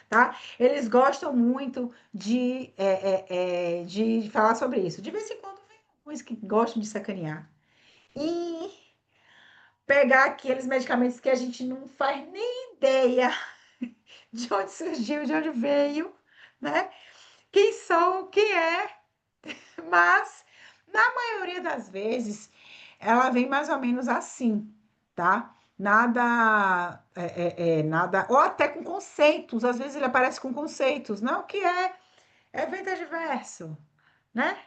tá? Eles gostam muito de falar sobre isso. De vez em quando vem alguns que gostam de sacanear. E pegar aqueles medicamentos que a gente não faz nem ideia de onde surgiu, de onde veio, né? Quem são, o que é, mas na maioria das vezes ela vem mais ou menos assim, tá? Nada, ou até com conceitos, às vezes ele aparece com conceitos, não, o que é evento adverso, né?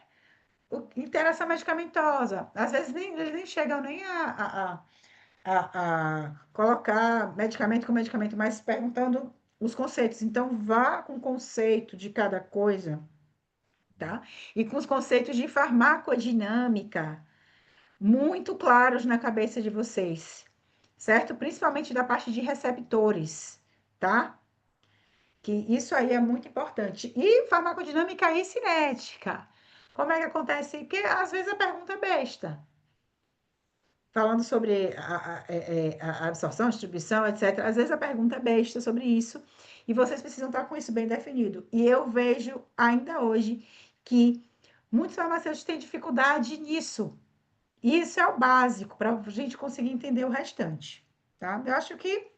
Interação medicamentosa, às vezes eles nem chegam nem a colocar medicamento com medicamento, mas perguntando os conceitos. Então, vá com o conceito de cada coisa, tá? E com os conceitos de farmacodinâmica muito claros na cabeça de vocês, certo? Principalmente da parte de receptores, tá? Que isso aí é muito importante. E farmacodinâmica e cinética. Como é que acontece? Porque às vezes a pergunta é besta. Falando sobre a absorção, distribuição, etc. Às vezes a pergunta é besta sobre isso, e vocês precisam estar com isso bem definido. E eu vejo ainda hoje que muitos farmacêuticos têm dificuldade nisso. Isso é o básico para a gente conseguir entender o restante, tá? Eu acho que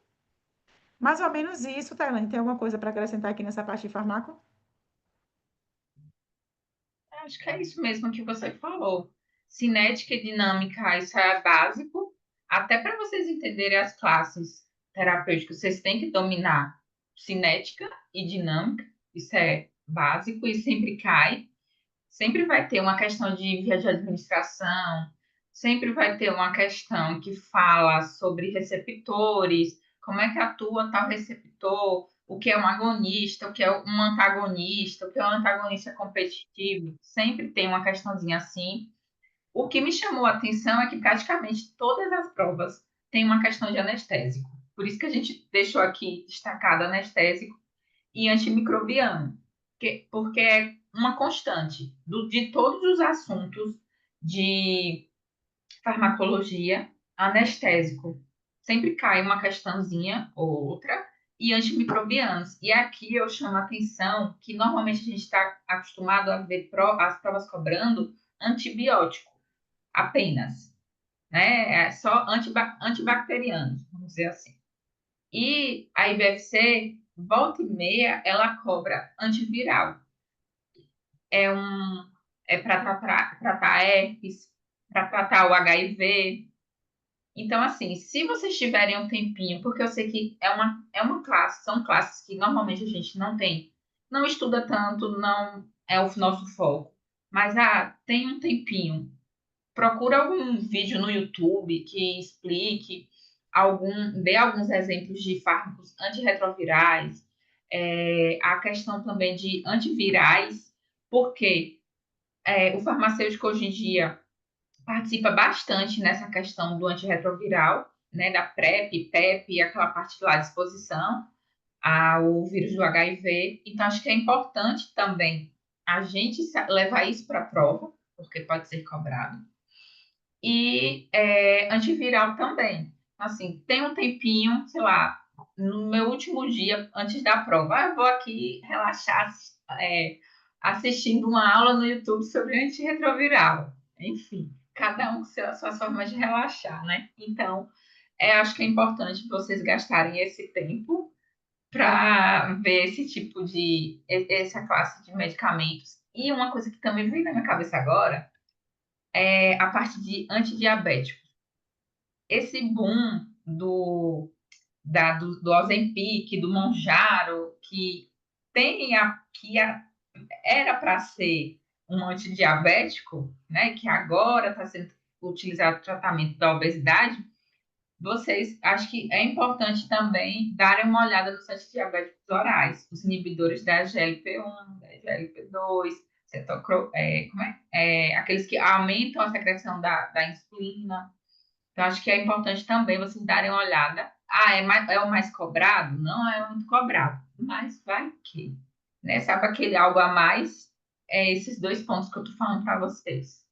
mais ou menos isso, Tailândia. Tem alguma coisa para acrescentar aqui nessa parte de farmaco? Acho que é isso mesmo que você falou. Cinética e dinâmica, isso é básico. Até para vocês entenderem as classes terapêuticas, vocês têm que dominar cinética e dinâmica. Isso é básico e sempre cai. Sempre vai ter uma questão de via de administração, sempre vai ter uma questão que fala sobre receptores, como é que atua tal receptor, o que é um agonista, o que é um antagonista, o que é um antagonista competitivo, sempre tem uma questãozinha assim. O que me chamou a atenção é que praticamente todas as provas têm uma questão de anestésico. Por isso que a gente deixou aqui destacado anestésico e antimicrobiano, porque é uma constante de todos os assuntos de farmacologia, anestésico. Sempre cai uma questãozinha ou outra, e antimicrobianos. E aqui eu chamo a atenção que normalmente a gente está acostumado a ver as provas cobrando antibiótico apenas, né? É só antibacterianos, vamos dizer assim. E a IBFC, volta e meia, ela cobra antiviral. É um é para tratar herpes, para tratar o HIV. Então, assim, se vocês tiverem um tempinho, porque eu sei que é uma classe, são classes que normalmente a gente não tem, não estuda tanto, não é o nosso foco. Mas tem um tempinho, procura algum vídeo no YouTube que explique dê alguns exemplos de fármacos antirretrovirais, a questão também de antivirais, porque o farmacêutico hoje em dia participa bastante nessa questão do antirretroviral, né, da PrEP, PEP, aquela parte lá de exposição ao vírus do HIV. Então, acho que é importante também a gente levar isso para a prova, porque pode ser cobrado e antiviral também. Assim, tem um tempinho, sei lá, no meu último dia antes da prova, eu vou aqui relaxar assistindo uma aula no YouTube sobre antirretroviral. Enfim, cada um com as suas formas de relaxar, né? Então, acho que é importante vocês gastarem esse tempo para ver esse tipo essa classe de medicamentos. E uma coisa que também veio na minha cabeça agora é a parte de antidiabético. Esse boom do Ozempic, do Mounjaro, que era para ser um antidiabético, né, que agora está sendo utilizado no tratamento da obesidade, vocês acho que é importante também darem uma olhada nos antidiabéticos orais, os inibidores da GLP-1, da GLP-2, aqueles que aumentam a secreção da insulina. Então, acho que é importante também vocês darem uma olhada. É o mais cobrado? Não é muito cobrado, mas vai que. Né? Sabe aquele algo a mais? É esses dois pontos que eu tô falando para vocês.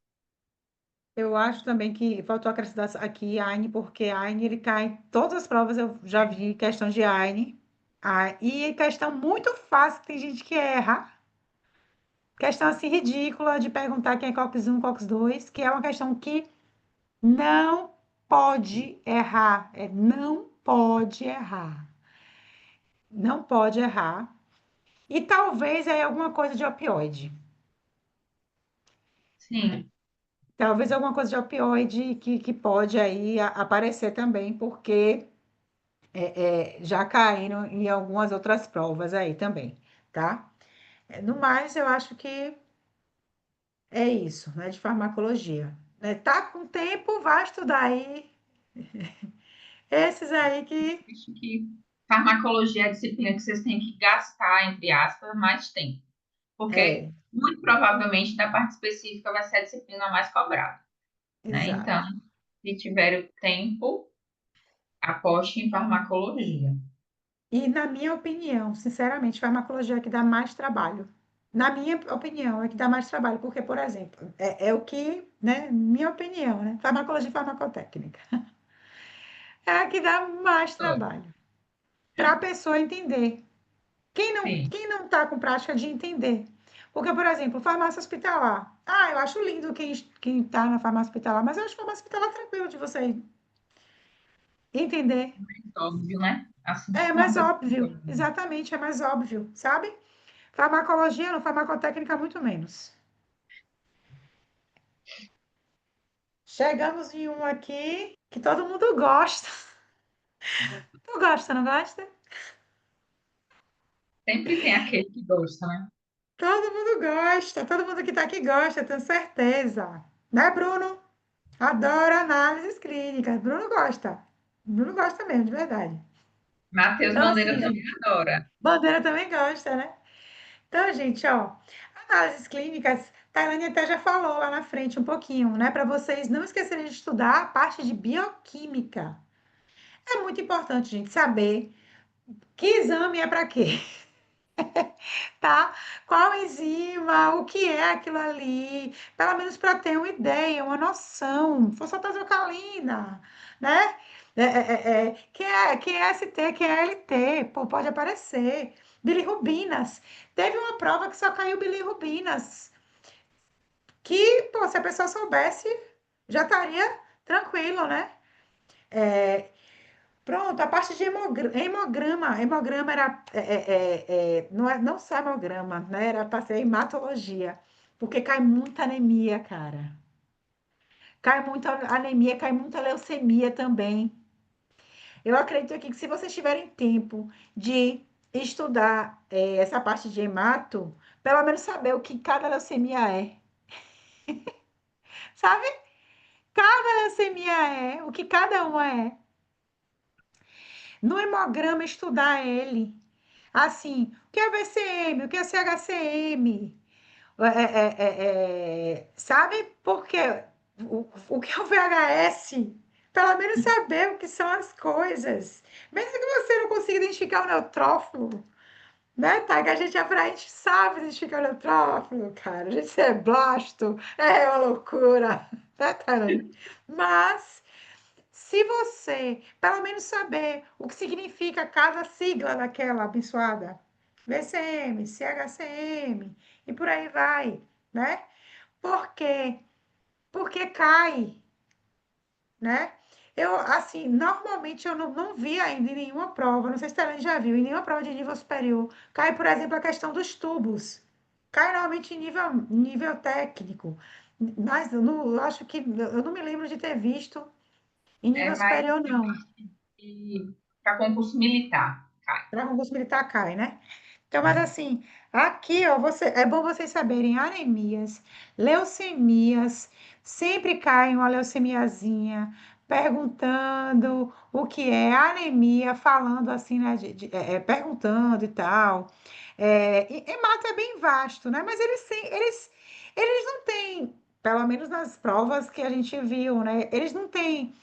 Eu acho também que faltou acrescentar aqui Aine, porque Aine ele cai em todas as provas, eu já vi questão de Aine. E questão muito fácil, tem gente que erra. Questão assim ridícula de perguntar quem é COX 1, COX 2, que é uma questão que não pode errar. Não pode errar. Não pode errar. E talvez aí alguma coisa de opioide. Sim, Talvez alguma coisa de opioide que pode aí aparecer também, porque já caíram em algumas outras provas aí também, tá? No mais, eu acho que é isso, né, de farmacologia. Né? Tá com tempo, vai estudar aí. Esses aí que acho que farmacologia é a disciplina que vocês têm que gastar, entre aspas, mais tempo. Porque, é, muito provavelmente, da parte específica vai ser a disciplina mais cobrada. Né? Então, exato. se tiver o tempo, aposte em farmacologia. E na minha opinião, sinceramente, farmacologia é que dá mais trabalho. Na minha opinião, é que dá mais trabalho, porque, por exemplo, é o que, né, minha opinião, né, farmacologia e farmacotécnica, é a que dá mais trabalho para a pessoa entender. Sim, Quem não está com prática de entender? Porque, por exemplo, farmácia hospitalar. Eu acho lindo quem está na farmácia hospitalar, mas eu acho farmácia hospitalar tranquilo de você entender. óbvio, né? Assim, É tipo uma mais coisa. óbvio, exatamente, é mais óbvio, sabe? Farmacologia, não, farmacotécnica, muito menos. chegamos em um aqui que todo mundo gosta. Tu gosta, não gosta? Sempre tem aquele que gosta, né? Todo mundo gosta, todo mundo que está aqui gosta, tenho certeza. Né, Bruno? Adora análises clínicas. Bruno gosta. Bruno gosta mesmo, de verdade. Matheus Então, Bandeira assim, também adora. Bandeira também gosta, né? Então, gente, ó, análises clínicas, Tailândia até já falou lá na frente um pouquinho, né? Para vocês não esquecerem de estudar a parte de bioquímica. É muito importante, gente, saber que exame é para quê, tá? Qual enzima, o que é aquilo ali, pelo menos para ter uma ideia, uma noção. Fosfatase-alcalina, né? Que é ST, que é LT, pô, pode aparecer. Bilirrubinas. Teve uma prova que só caiu bilirrubinas. Que, pô, se a pessoa soubesse, já estaria tranquilo, né? Pronto, a parte de hemograma era, não, não só hemograma, né? Era para ser hematologia, porque cai muita anemia, cara. Cai muita anemia, cai muita leucemia também. Eu acredito aqui que se vocês tiverem tempo de estudar essa parte de hemato, pelo menos saber o que cada leucemia é, sabe? Cada leucemia é, o que cada uma é. No hemograma, estudar ele. Assim, o que é VCM, o que é CHCM, sabe? Porque o que é o VHS? Pelo menos saber o que são as coisas. Mesmo que você não consiga identificar o neutrófilo, né, tá? Que a gente sabe identificar o neutrófilo, cara. A gente é blasto, é uma loucura, né, Tairane? Mas se você, pelo menos, saber o que significa cada sigla daquela abençoada, VCM, CHCM, e por aí vai, né? Por quê? Porque cai, né? Eu, assim, normalmente eu não vi ainda em nenhuma prova, não sei se a Ellen já viu, em nenhuma prova de nível superior, cai, por exemplo, a questão dos tubos. Cai normalmente em nível técnico, mas eu acho que eu não me lembro de ter visto em É nível mais superior, não. para concurso militar, cai. Para concurso militar cai, né? Então, mas assim, aqui, ó, é bom vocês saberem, anemias, leucemias, sempre cai uma leucemiazinha, perguntando o que é anemia, falando assim, né, perguntando e tal. Hemato é bem vasto, né? Mas eles não têm, pelo menos nas provas que a gente viu, né? Eles não têm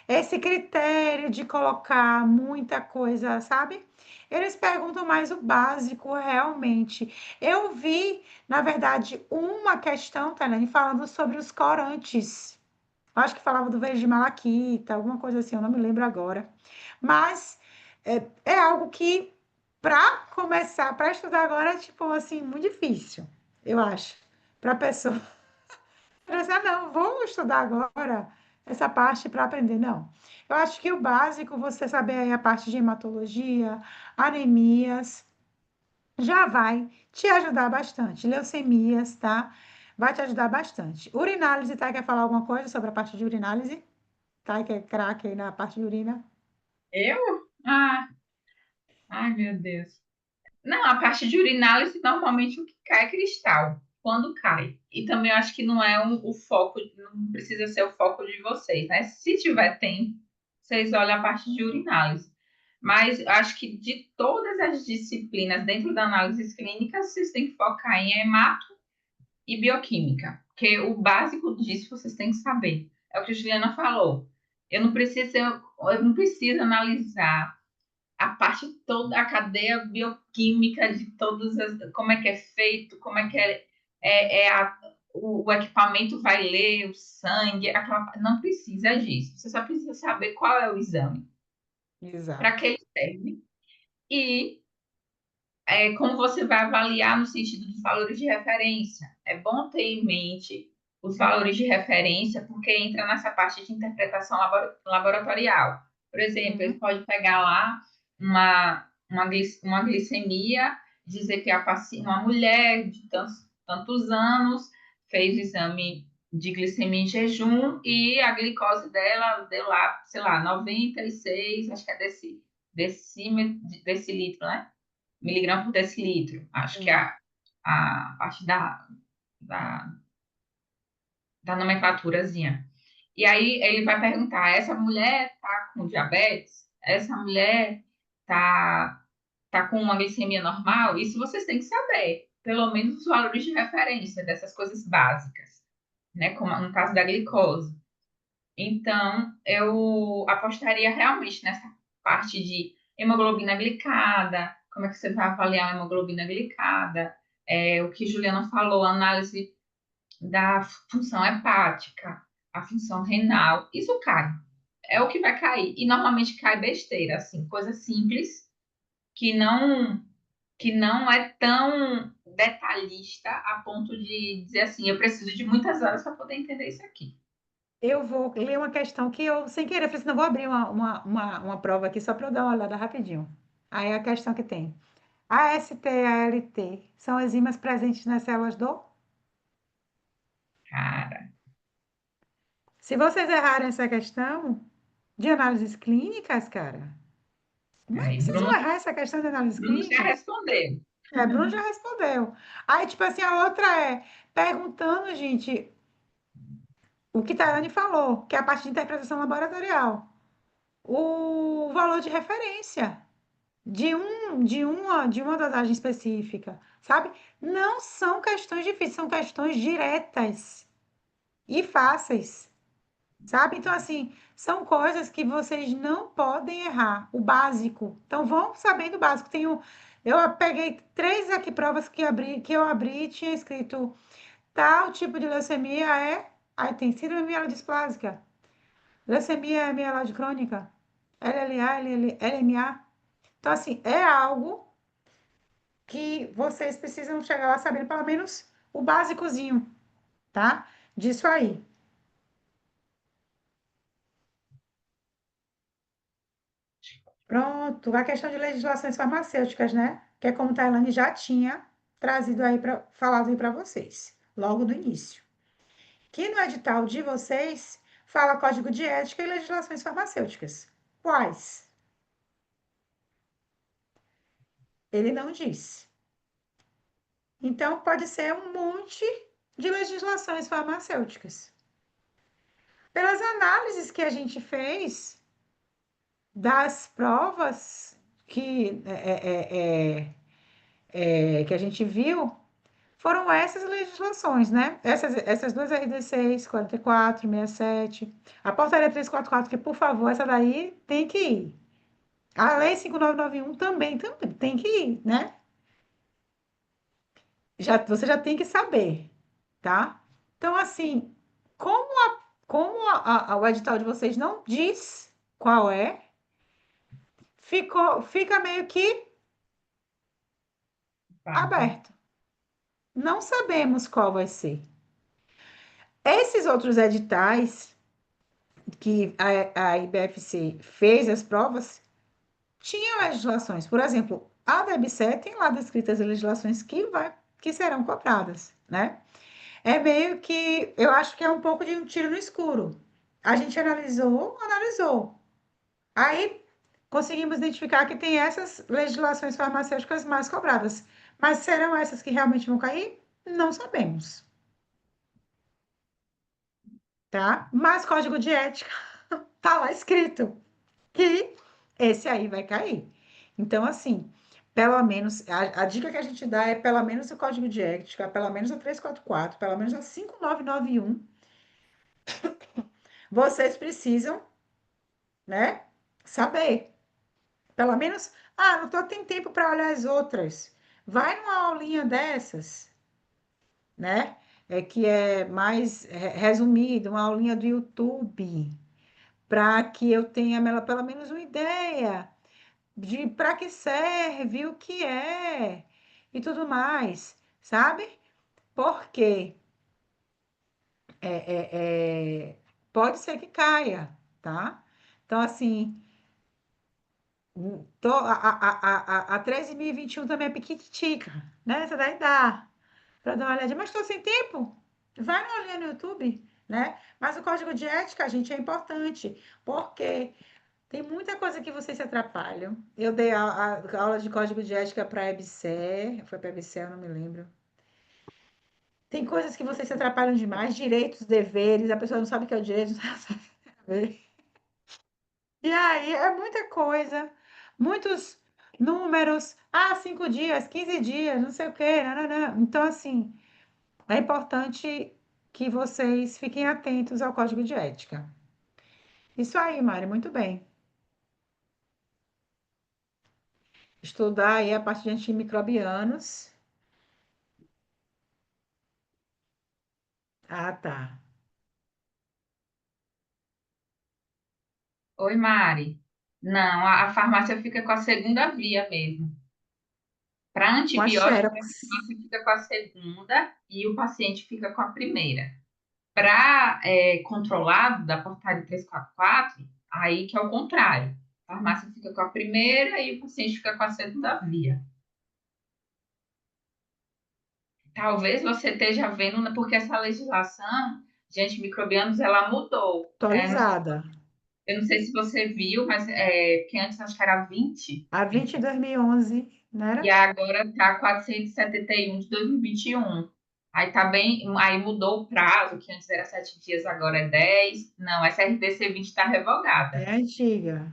esse critério de colocar muita coisa, sabe? Eles perguntam mais o básico realmente. Eu vi, na verdade, uma questão, Tailane, falando sobre os corantes. Acho que falava do verde de malaquita, alguma coisa assim, eu não me lembro agora. Mas é algo que, para começar, para estudar agora, é tipo assim, muito difícil, eu acho, para a pessoa. Pensar, não, vou estudar agora essa parte para aprender. Não. Eu acho que o básico, você saber aí a parte de hematologia, anemias, já vai te ajudar bastante. Leucemias, tá? Vai te ajudar bastante. Urinálise, tá? Quer falar alguma coisa sobre a parte de urinálise? Tá? Que é craque aí na parte de urina? Eu? Ah, ai, meu Deus. Não, a parte de urinálise, normalmente o que cai é cristal, quando cai. E também eu acho que não é o foco, não precisa ser o foco de vocês, né? Se tiver tempo, vocês olham a parte de urinálise. Mas eu acho que de todas as disciplinas dentro da análise clínica, vocês têm que focar em hemato e bioquímica, porque o básico disso vocês têm que saber. É o que a Juliana falou. Eu não preciso analisar a parte toda, a cadeia bioquímica de todas as, como é que é feito, como é que o equipamento vai ler o sangue, não precisa disso. Você só precisa saber qual é o exame, para Exato. que ele serve e como você vai avaliar no sentido dos valores de referência. É bom ter em mente os valores de referência, porque entra nessa parte de interpretação laboratorial. Por exemplo, ele Uhum. pode pegar lá uma glicemia, dizer que uma mulher de tantos anos fez o exame de glicemia em jejum e a glicose dela deu lá, sei lá, 96, acho que é decilitro, né? Miligrama por decilitro. Acho que é Sim. a parte da, da nomenclaturazinha. E aí ele vai perguntar: essa mulher tá com diabetes? Essa mulher tá, tá com uma glicemia normal? Isso vocês têm que saber, pelo menos os valores de referência dessas coisas básicas, né? Como no caso da glicose. Então, eu apostaria realmente nessa parte de hemoglobina glicada, como é que você vai avaliar a hemoglobina glicada, o que Juliana falou, análise da função hepática, a função renal, isso cai. É o que vai cair. E normalmente cai besteira, assim, coisa simples que não é tão detalhista a ponto de dizer assim, eu preciso de muitas horas para poder entender isso aqui. Eu vou ler uma questão que eu, sem querer, falei assim, não vou abrir uma prova aqui só para eu dar uma olhada rapidinho. Aí a questão que tem. AST e ALT são enzimas presentes nas células do... Cara, Se vocês errarem essa questão de análises clínicas, cara, mas aí vocês vão Bruno, errar essa questão de análises Bruno já clínicas? respondeu. É, Bruno já respondeu. Aí, tipo assim, a outra é perguntando, gente, o que Tayane falou, que é a parte de interpretação laboratorial. O valor de referência de uma dosagem específica, sabe? Não são questões difíceis, são questões diretas e fáceis, sabe? Então, assim, são coisas que vocês não podem errar. O básico. Então, vão sabendo o básico. Eu peguei três aqui provas que eu abri e tinha escrito tal tipo de leucemia é. Aí tem síndrome mielodisplásica, leucemia mieloide crônica, LLA, LMA. Então, assim, é algo que vocês precisam chegar lá sabendo pelo menos o básicozinho, tá? Disso aí. Pronto, a questão de legislações farmacêuticas, né? Que é como a Tailândia já tinha trazido aí para falado aí para vocês, logo no início. Que no edital de vocês fala código de ética e legislações farmacêuticas. Quais? Ele não diz. Então, pode ser um monte de legislações farmacêuticas. Pelas análises que a gente fez das provas que a gente viu, foram essas legislações, né? Essas duas RD6, 44, 67. A portaria 344, que, por favor, essa daí tem que ir. A lei 5991 também tem que ir, né? Você já tem que saber, tá? Então, assim, como o edital de vocês não diz qual é, fica meio que Vago. aberto. Não sabemos qual vai ser. Esses outros editais que a IBFC fez as provas tinham legislações. Por exemplo, a da EBSER tem lá descritas as legislações que serão cobradas, né? É meio que, eu acho que é um pouco de um tiro no escuro. A gente analisou. Aí conseguimos identificar que tem essas legislações farmacêuticas mais cobradas. Mas serão essas que realmente vão cair? Não sabemos, tá? Mas código de ética tá lá escrito que esse aí vai cair. Então, assim, pelo menos, a dica que a gente dá é pelo menos o código de ética, pelo menos o 344, pelo menos a 5991. Vocês precisam, né, saber. Pelo menos, não tô tem tempo para olhar as outras. Vai numa aulinha dessas, né? Que é mais resumido, uma aulinha do YouTube, para que eu tenha pelo menos uma ideia de para que serve, o que é e tudo mais, sabe? Porque pode ser que caia, tá? Então, assim, a 13.021 também é piquitica, né? Essa daí dá para dar uma olhadinha, mas estou sem tempo. Vai na olhinha no YouTube, né? Mas o código de ética, gente, é importante, porque tem muita coisa que vocês se atrapalham. Eu dei a aula de código de ética para a EBSER, foi para a EBSER, eu não me lembro. Tem coisas que vocês se atrapalham demais, direitos, deveres, a pessoa não sabe o que é o direito, não sabe o dever. E aí é muita coisa, muitos números, 5 dias, 15 dias, não sei o quê, não. Então, assim, é importante que vocês fiquem atentos ao código de ética. Isso aí, Mari, muito bem. Estudar aí a parte de antimicrobianos. Ah, tá. Oi, Mari. Não, a farmácia fica com a segunda via mesmo. Para Com a antibiótico, a Xerox. farmácia fica com a segunda e o paciente fica com a primeira. Para controlado da portaria 344, aí que é o contrário. A farmácia fica com a primeira e o paciente fica com a segunda via. Talvez você esteja vendo, né, porque essa legislação de antimicrobianos, ela mudou. Atualizada. Eu não sei se você viu, mas porque antes acho que era 20 A 20 de 2011, não e era? agora está 471 de 2021. Aí tá bem, aí mudou o prazo, que antes era 7 dias, agora é 10. Não, essa RDC 20 está É revogada. antiga.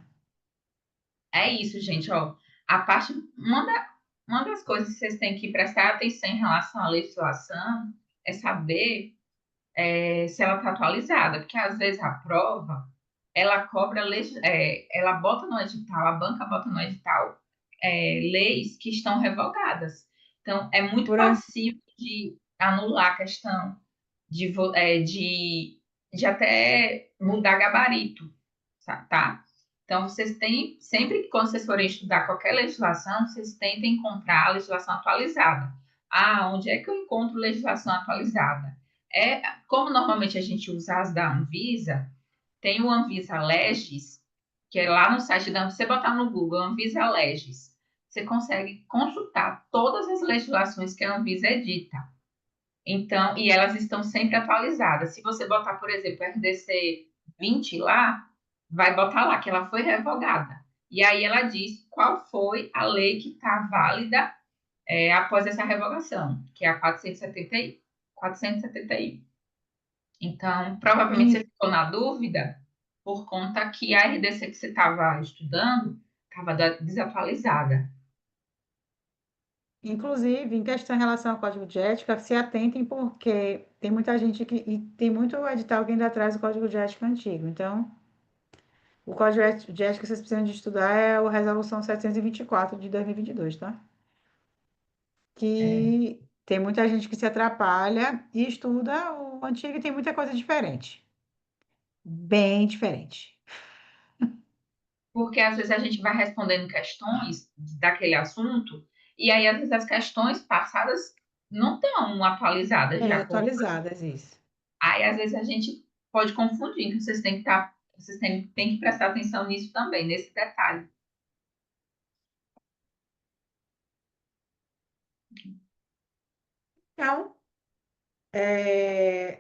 É isso, gente, ó. A parte, uma das coisas que vocês têm que prestar atenção em relação à legislação é saber se ela está atualizada, porque às vezes a prova ela cobra, ela bota no edital, a banca bota no edital leis que estão revogadas. Então, é muito Por a- passivo de anular a questão de até mudar gabarito, tá? Então, vocês têm, sempre que quando vocês forem estudar qualquer legislação, vocês tentem encontrar a legislação atualizada. Ah, onde é que eu encontro legislação atualizada? Como normalmente a gente usa as da Anvisa, tem o Anvisa Legis, que é lá no site da Anvisa, você botar no Google Anvisa Legis, você consegue consultar todas as legislações que a Anvisa edita. Então, e elas estão sempre atualizadas. Se você botar, por exemplo, RDC 20 lá, vai botar lá que ela foi revogada. E aí ela diz qual foi a lei que está válida após essa revogação, que é a 471. 471. Então, provavelmente você in- ficou na dúvida por conta que a RDC que você estava estudando estava desatualizada. Inclusive, em questão em relação ao código de ética, se atentem porque tem muita gente e tem muito edital que ainda traz o código de ética antigo. Então, o código de ética que vocês precisam de estudar é a Resolução 724 de 2022, tá? É, Que tem muita gente que se atrapalha e estuda o antigo e tem muita coisa diferente. Bem diferente. porque às vezes a gente vai respondendo questões daquele assunto, e aí às vezes as questões passadas não estão atualizadas de É, acordo. atualizadas, isso. Aí às vezes a gente pode confundir, então vocês têm que vocês têm que prestar atenção nisso também, nesse detalhe. Então,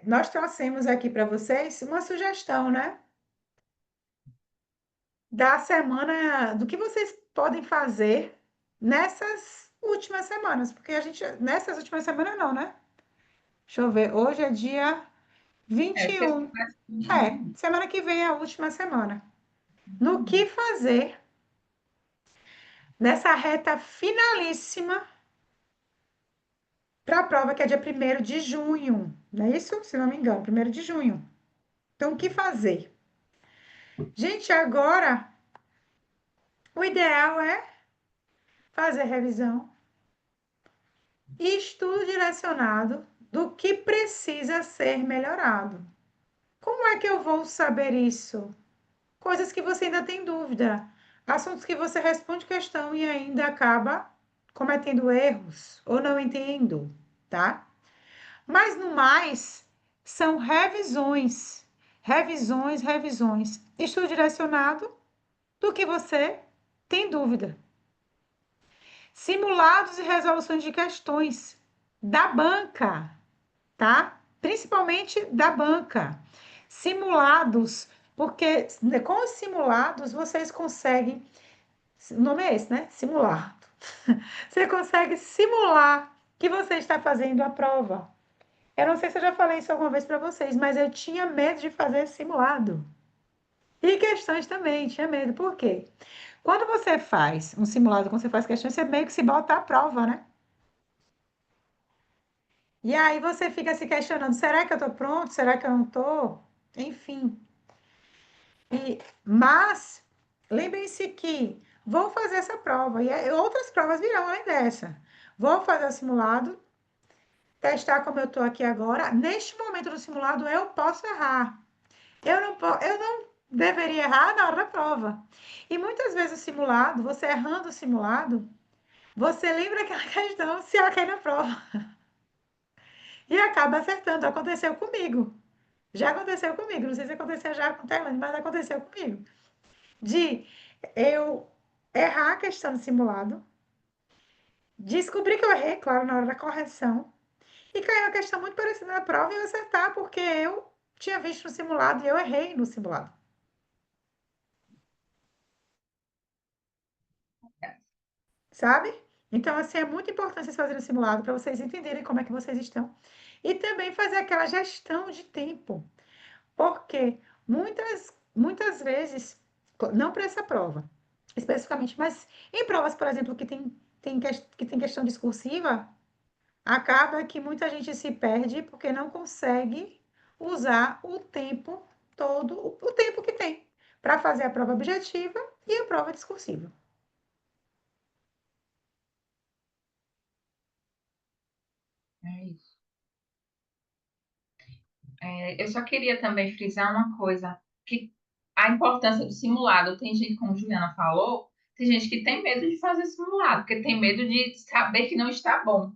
nós trouxemos aqui para vocês uma sugestão, né? Da semana, do que vocês podem fazer nessas últimas semanas, porque a gente, nessas últimas semanas não, né? Deixa eu ver, hoje é dia vinte e Porque um. Semana que vem é a última semana. No que fazer nessa reta finalíssima para a prova, que é dia 1º de junho, não é isso? Se não me engano, 1º de junho. Então, o que fazer? Gente, agora o ideal é fazer revisão e estudo direcionado do que precisa ser melhorado. Como é que eu vou saber isso? Coisas que você ainda tem dúvida, assuntos que você responde questão e ainda acaba cometendo erros ou não entendo, tá? Mas no mais, são revisões, revisões, revisões. Estudo direcionado do que você tem dúvida. Simulados e resoluções de questões da banca, tá? principalmente da banca. Simulados, porque com os simulados vocês conseguem, o nome é esse, né? Simulado. Você consegue simular que você está fazendo a prova. Eu não sei se eu já falei isso alguma vez para vocês, mas eu tinha medo de fazer simulado. E questões também, tinha medo. Por quê? Quando você faz um simulado, quando você faz questões, você meio que se bota à prova, né? E aí você fica se questionando, será que eu estou pronto? Será que eu não estou? Enfim. Mas lembrem-se que vou fazer essa prova e outras provas virão além dessa. Vou fazer o simulado, testar como eu estou aqui agora. Neste momento do simulado, eu posso errar. Eu não deveria errar na hora da prova. E muitas vezes o simulado, você errando o simulado, você lembra aquela questão se ela cair na prova. E acaba acertando. Aconteceu comigo. Já aconteceu comigo. Não sei se aconteceu já com a Tailândia, mas aconteceu comigo. De eu errar a questão do simulado, descobrir que eu errei, claro, na hora da correção, e cair uma questão muito parecida na prova e eu acertar, porque eu tinha visto no simulado e eu errei no simulado. Sabe? Então, assim, é muito importante vocês fazerem o simulado para vocês entenderem como é que vocês estão. E também fazer aquela gestão de tempo. Porque muitas vezes, não para essa prova especificamente, mas em provas, por exemplo, que tem questão discursiva, acaba que muita gente se perde porque não consegue usar o tempo todo, o tempo que tem para fazer a prova objetiva e a prova discursiva. É isso. Eu só queria também frisar uma coisa, que a importância do simulado. Tem gente, como a Juliana falou, tem gente que tem medo de fazer simulado, porque tem medo de saber que não está bom.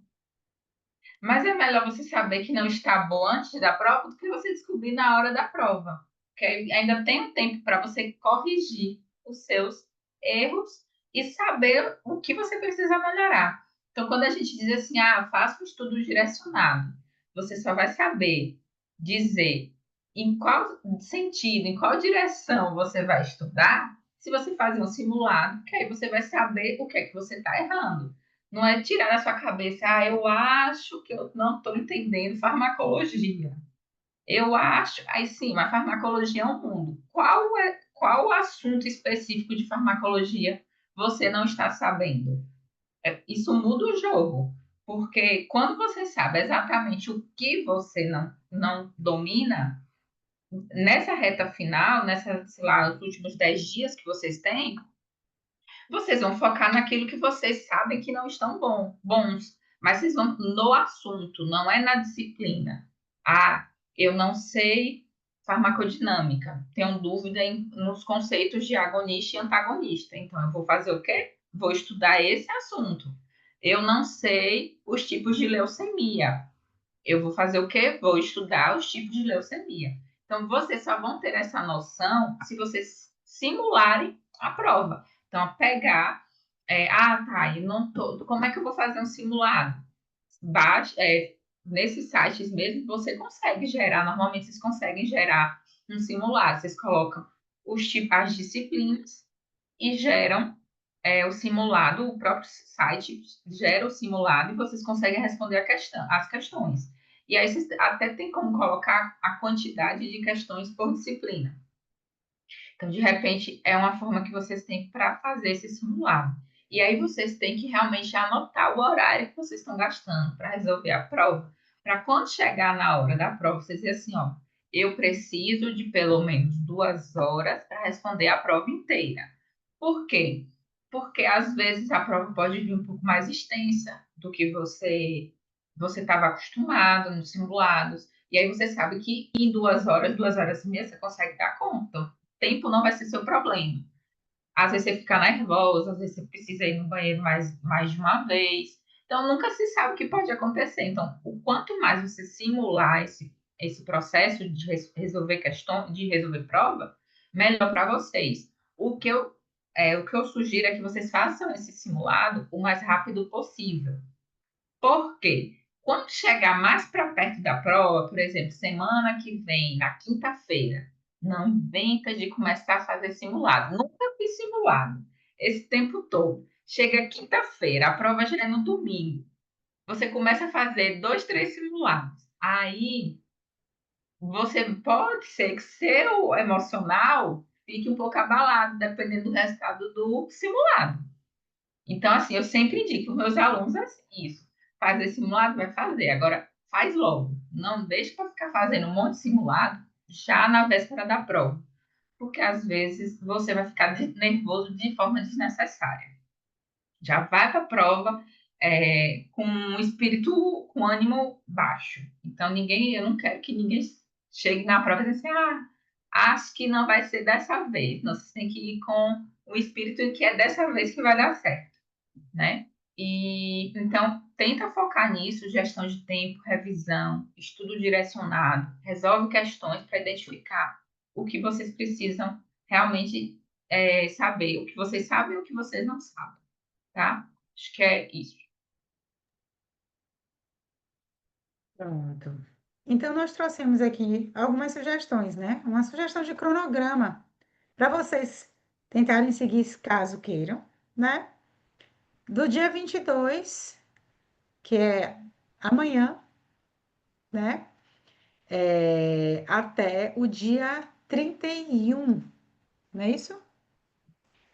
Mas é melhor você saber que não está bom antes da prova do que você descobrir na hora da prova. Porque ainda tem um tempo para você corrigir os seus erros e saber o que você precisa melhorar. Então, quando a gente diz assim, faça um estudo direcionado, você só vai saber dizer em qual sentido, em qual direção você vai estudar, se você fazer um simulado, que aí você vai saber o que é que você está errando. Não é tirar da sua cabeça, eu acho que eu não estou entendendo farmacologia. Eu acho, aí sim, mas farmacologia é um mundo. Qual o assunto específico de farmacologia você não está sabendo? Isso muda o jogo, porque quando você sabe exatamente o que você não domina, nessa reta final, sei lá, os últimos 10 dias que vocês têm, vocês vão focar naquilo que vocês sabem que não estão bons, mas vocês vão no assunto, não é na disciplina. Eu não sei farmacodinâmica, tenho dúvida nos conceitos de agonista e antagonista, então eu vou fazer o quê? Vou estudar esse assunto. Eu não sei os tipos de leucemia, eu vou fazer o quê? Vou estudar os tipos de leucemia. Então, vocês só vão ter essa noção se vocês simularem a prova. Então, pegar, tá, eu não tô, como é que eu vou fazer um simulado? Baixa, nesses sites mesmo, você consegue gerar, normalmente vocês conseguem gerar um simulado. Vocês colocam os tipos, as disciplinas e geram o simulado, o próprio site gera o simulado e vocês conseguem responder as questões. E aí vocês até tem como colocar a quantidade de questões por disciplina. Então, de repente, é uma forma que vocês têm para fazer esse simulado. E aí vocês têm que realmente anotar o horário que vocês estão gastando para resolver a prova, para quando chegar na hora da prova, vocês dizem assim, ó, eu preciso de pelo menos 2 horas para responder a prova inteira. Por quê? Porque às vezes a prova pode vir um pouco mais extensa do que você estava acostumado nos simulados. E aí você sabe que em 2 horas, 2 horas e meia, você consegue dar conta. Então, tempo não vai ser seu problema. Às vezes você fica nervosa, às vezes você precisa ir no banheiro mais de uma vez. Então, nunca se sabe o que pode acontecer. Então, o quanto mais você simular esse processo de resolver questão, de resolver prova, melhor para vocês. O que eu sugiro é que vocês façam esse simulado o mais rápido possível. Por quê? Quando chegar mais para perto da prova, por exemplo, semana que vem, na quinta-feira, não inventa de começar a fazer simulado. Nunca fiz simulado esse tempo todo. Chega quinta-feira, a prova já é no domingo. Você começa a fazer dois, três simulados. Aí você pode ser que seu emocional fique um pouco abalado, dependendo do resultado do simulado. Então, assim, eu sempre indico para os meus alunos assim, isso. Fazer simulado, vai fazer. Agora, faz logo. Não deixe para ficar fazendo um monte de simulado já na véspera da prova. Porque, às vezes, você vai ficar nervoso de forma desnecessária. Já vai para a prova com um espírito, com ânimo baixo. Então, eu não quero que ninguém chegue na prova e diga assim, acho que não vai ser dessa vez. Não, você tem que ir com o espírito que é dessa vez que vai dar certo, né? E então tenta focar nisso, gestão de tempo, revisão, estudo direcionado, resolve questões para identificar o que vocês precisam realmente saber, o que vocês sabem e o que vocês não sabem, tá? Acho que é isso. Pronto. Então, nós trouxemos aqui algumas sugestões, né? Uma sugestão de cronograma para vocês tentarem seguir caso queiram, né? Do dia 22, que é amanhã, né? Até o dia 31, não é isso?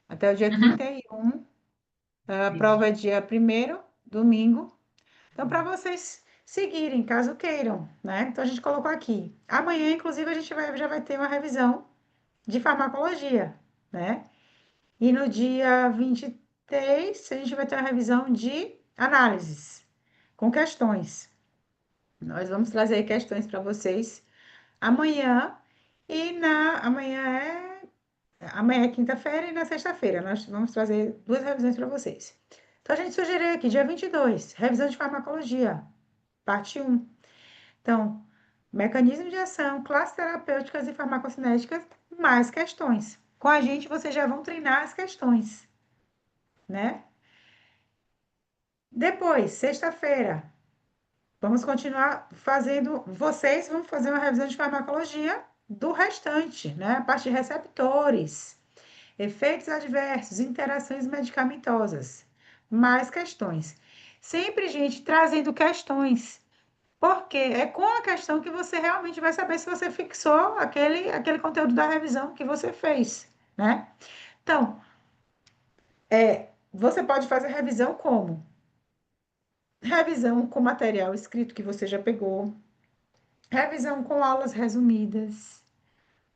Até o dia Uhum. 31, a Isso. prova é dia 1º, domingo. Então, para vocês seguirem, caso queiram, né? Então, a gente colocou aqui. Amanhã, inclusive, a gente já vai ter uma revisão de farmacologia, né? E no dia 23, a gente vai ter uma revisão de análises, com questões. Nós vamos trazer questões para vocês amanhã amanhã é quinta-feira e na sexta-feira nós vamos trazer duas revisões para vocês. Então a gente sugeriu aqui dia 22, revisão de farmacologia, parte 1. Então, mecanismo de ação, classes terapêuticas e farmacocinéticas, mais questões. Com a gente vocês já vão treinar as questões, né? Depois, sexta-feira, vamos continuar fazendo, vocês vão fazer uma revisão de farmacologia do restante, né? A parte de receptores, efeitos adversos, interações medicamentosas, mais questões. Sempre, gente, trazendo questões, porque é com a questão que você realmente vai saber se você fixou aquele conteúdo da revisão que você fez, né? Então, você pode fazer revisão como? Revisão com material escrito que você já pegou, revisão com aulas resumidas,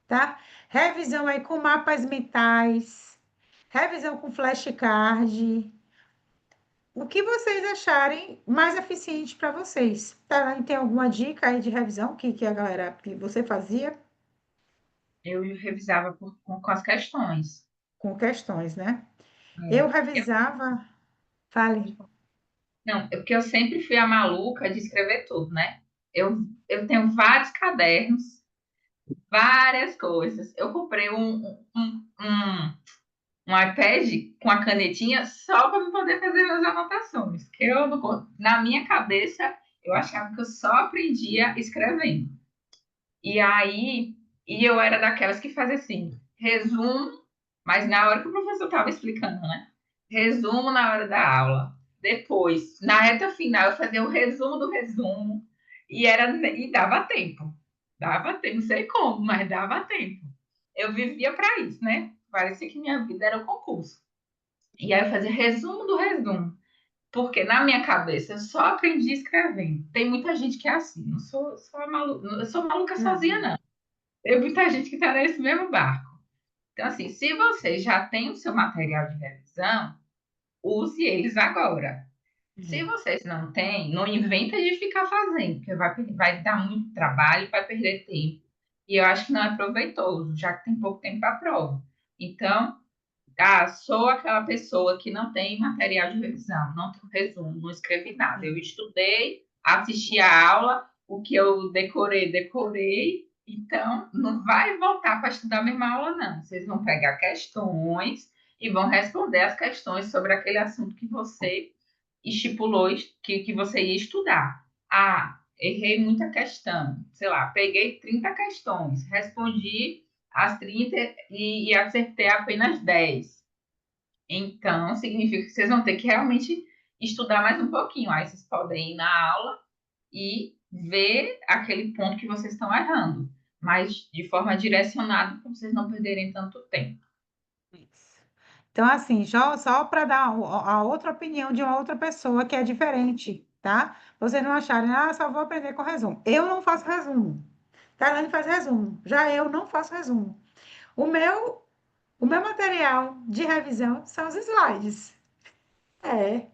tá? Revisão aí com mapas mentais, revisão com flashcard, o que vocês acharem mais eficiente para vocês. Tá? Tem alguma dica aí de revisão que a galera, que você fazia Eu revisava com as questões. com questões, né? É. Eu revisava, fale. Não, é porque eu sempre fui a maluca de escrever tudo, né? Eu tenho vários cadernos, várias coisas. Eu comprei um iPad com a canetinha só para eu poder fazer minhas anotações. Que eu, na minha cabeça, eu achava que eu só aprendia escrevendo. E aí, eu era daquelas que fazia assim, resumo, mas na hora que o professor estava explicando, né? Resumo na hora da aula. Depois, na reta final, eu fazia o resumo do resumo e dava tempo. Dava tempo, não sei como, mas dava tempo. Eu vivia para isso, né? Parecia que minha vida era um concurso. E aí eu fazia resumo do resumo. Porque na minha cabeça eu só aprendi escrevendo. Tem muita gente que é assim, não sou, eu sou maluca sozinha, Uhum, não. Tem muita gente que está nesse mesmo barco. Então, assim, se você já tem o seu material de revisão, use eles agora. Se uhum, vocês não têm, não inventa de ficar fazendo, porque vai dar muito trabalho, vai perder tempo. E eu acho que não é proveitoso, já que tem pouco tempo para a prova. Então, sou aquela pessoa que não tem material de revisão, não tenho resumo, não escrevi nada. Eu estudei, assisti a aula, o que eu decorei, decorei. Então, não vai voltar para estudar a mesma aula, não. Vocês vão pegar questões e vão responder as questões sobre aquele assunto que você estipulou que você ia estudar. Ah, errei muita questão. Sei lá, peguei 30 questões, respondi as 30 e acertei apenas 10. Então, significa que vocês vão ter que realmente estudar mais um pouquinho. Aí vocês podem ir na aula e ver aquele ponto que vocês estão errando, mas de forma direcionada para vocês não perderem tanto tempo. Isso. Então, assim, só para dar a outra opinião de uma outra pessoa que é diferente, tá? Vocês não acharem, ah, só vou aprender com resumo. Eu não faço resumo. Tailândia faz resumo. Já eu não faço resumo. O meu, o meu material de revisão são os slides. É,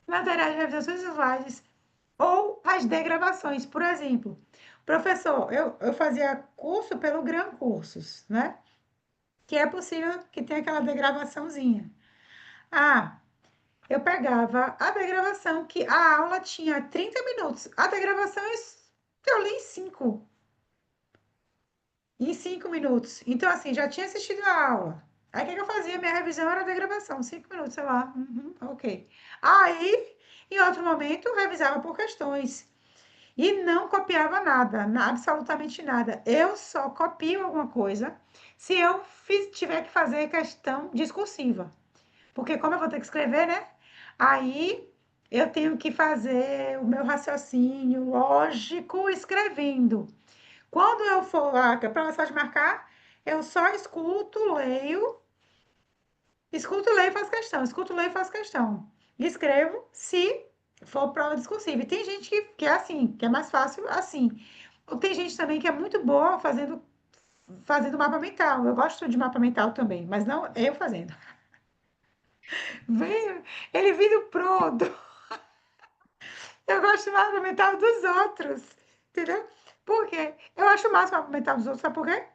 material de revisão são os slides. Ou as degravações, por exemplo. Professor, eu fazia curso pelo Gran Cursos, né? Que é possível que tenha aquela degravaçãozinha. Ah, eu pegava a degravação, que a aula tinha 30 minutos. A degravação eu li em 5 minutos. Então, assim, já tinha assistido a aula. Aí, o que que eu fazia? Minha revisão era a degravação, 5 minutos, sei lá. Uhum, ok. Aí, em outro momento, eu revisava por questões. E não copiava nada, absolutamente nada. Eu só copio alguma coisa se eu tiver que fazer questão discursiva. Porque como eu vou ter que escrever, né? Aí eu tenho que fazer o meu raciocínio lógico escrevendo. Quando eu for lá, que é para só de marcar, eu só escuto, leio e faço questão, escuto, leio e faço questão. E escrevo se for prova discursiva. E tem gente que é assim, que é mais fácil assim. Tem gente também que é muito boa fazendo mapa mental. Eu gosto de mapa mental também, mas não eu fazendo. Vem, ele vindo pronto. Eu gosto mais do mental dos outros, entendeu? Por quê? Eu acho massa o mental dos outros, sabe por quê?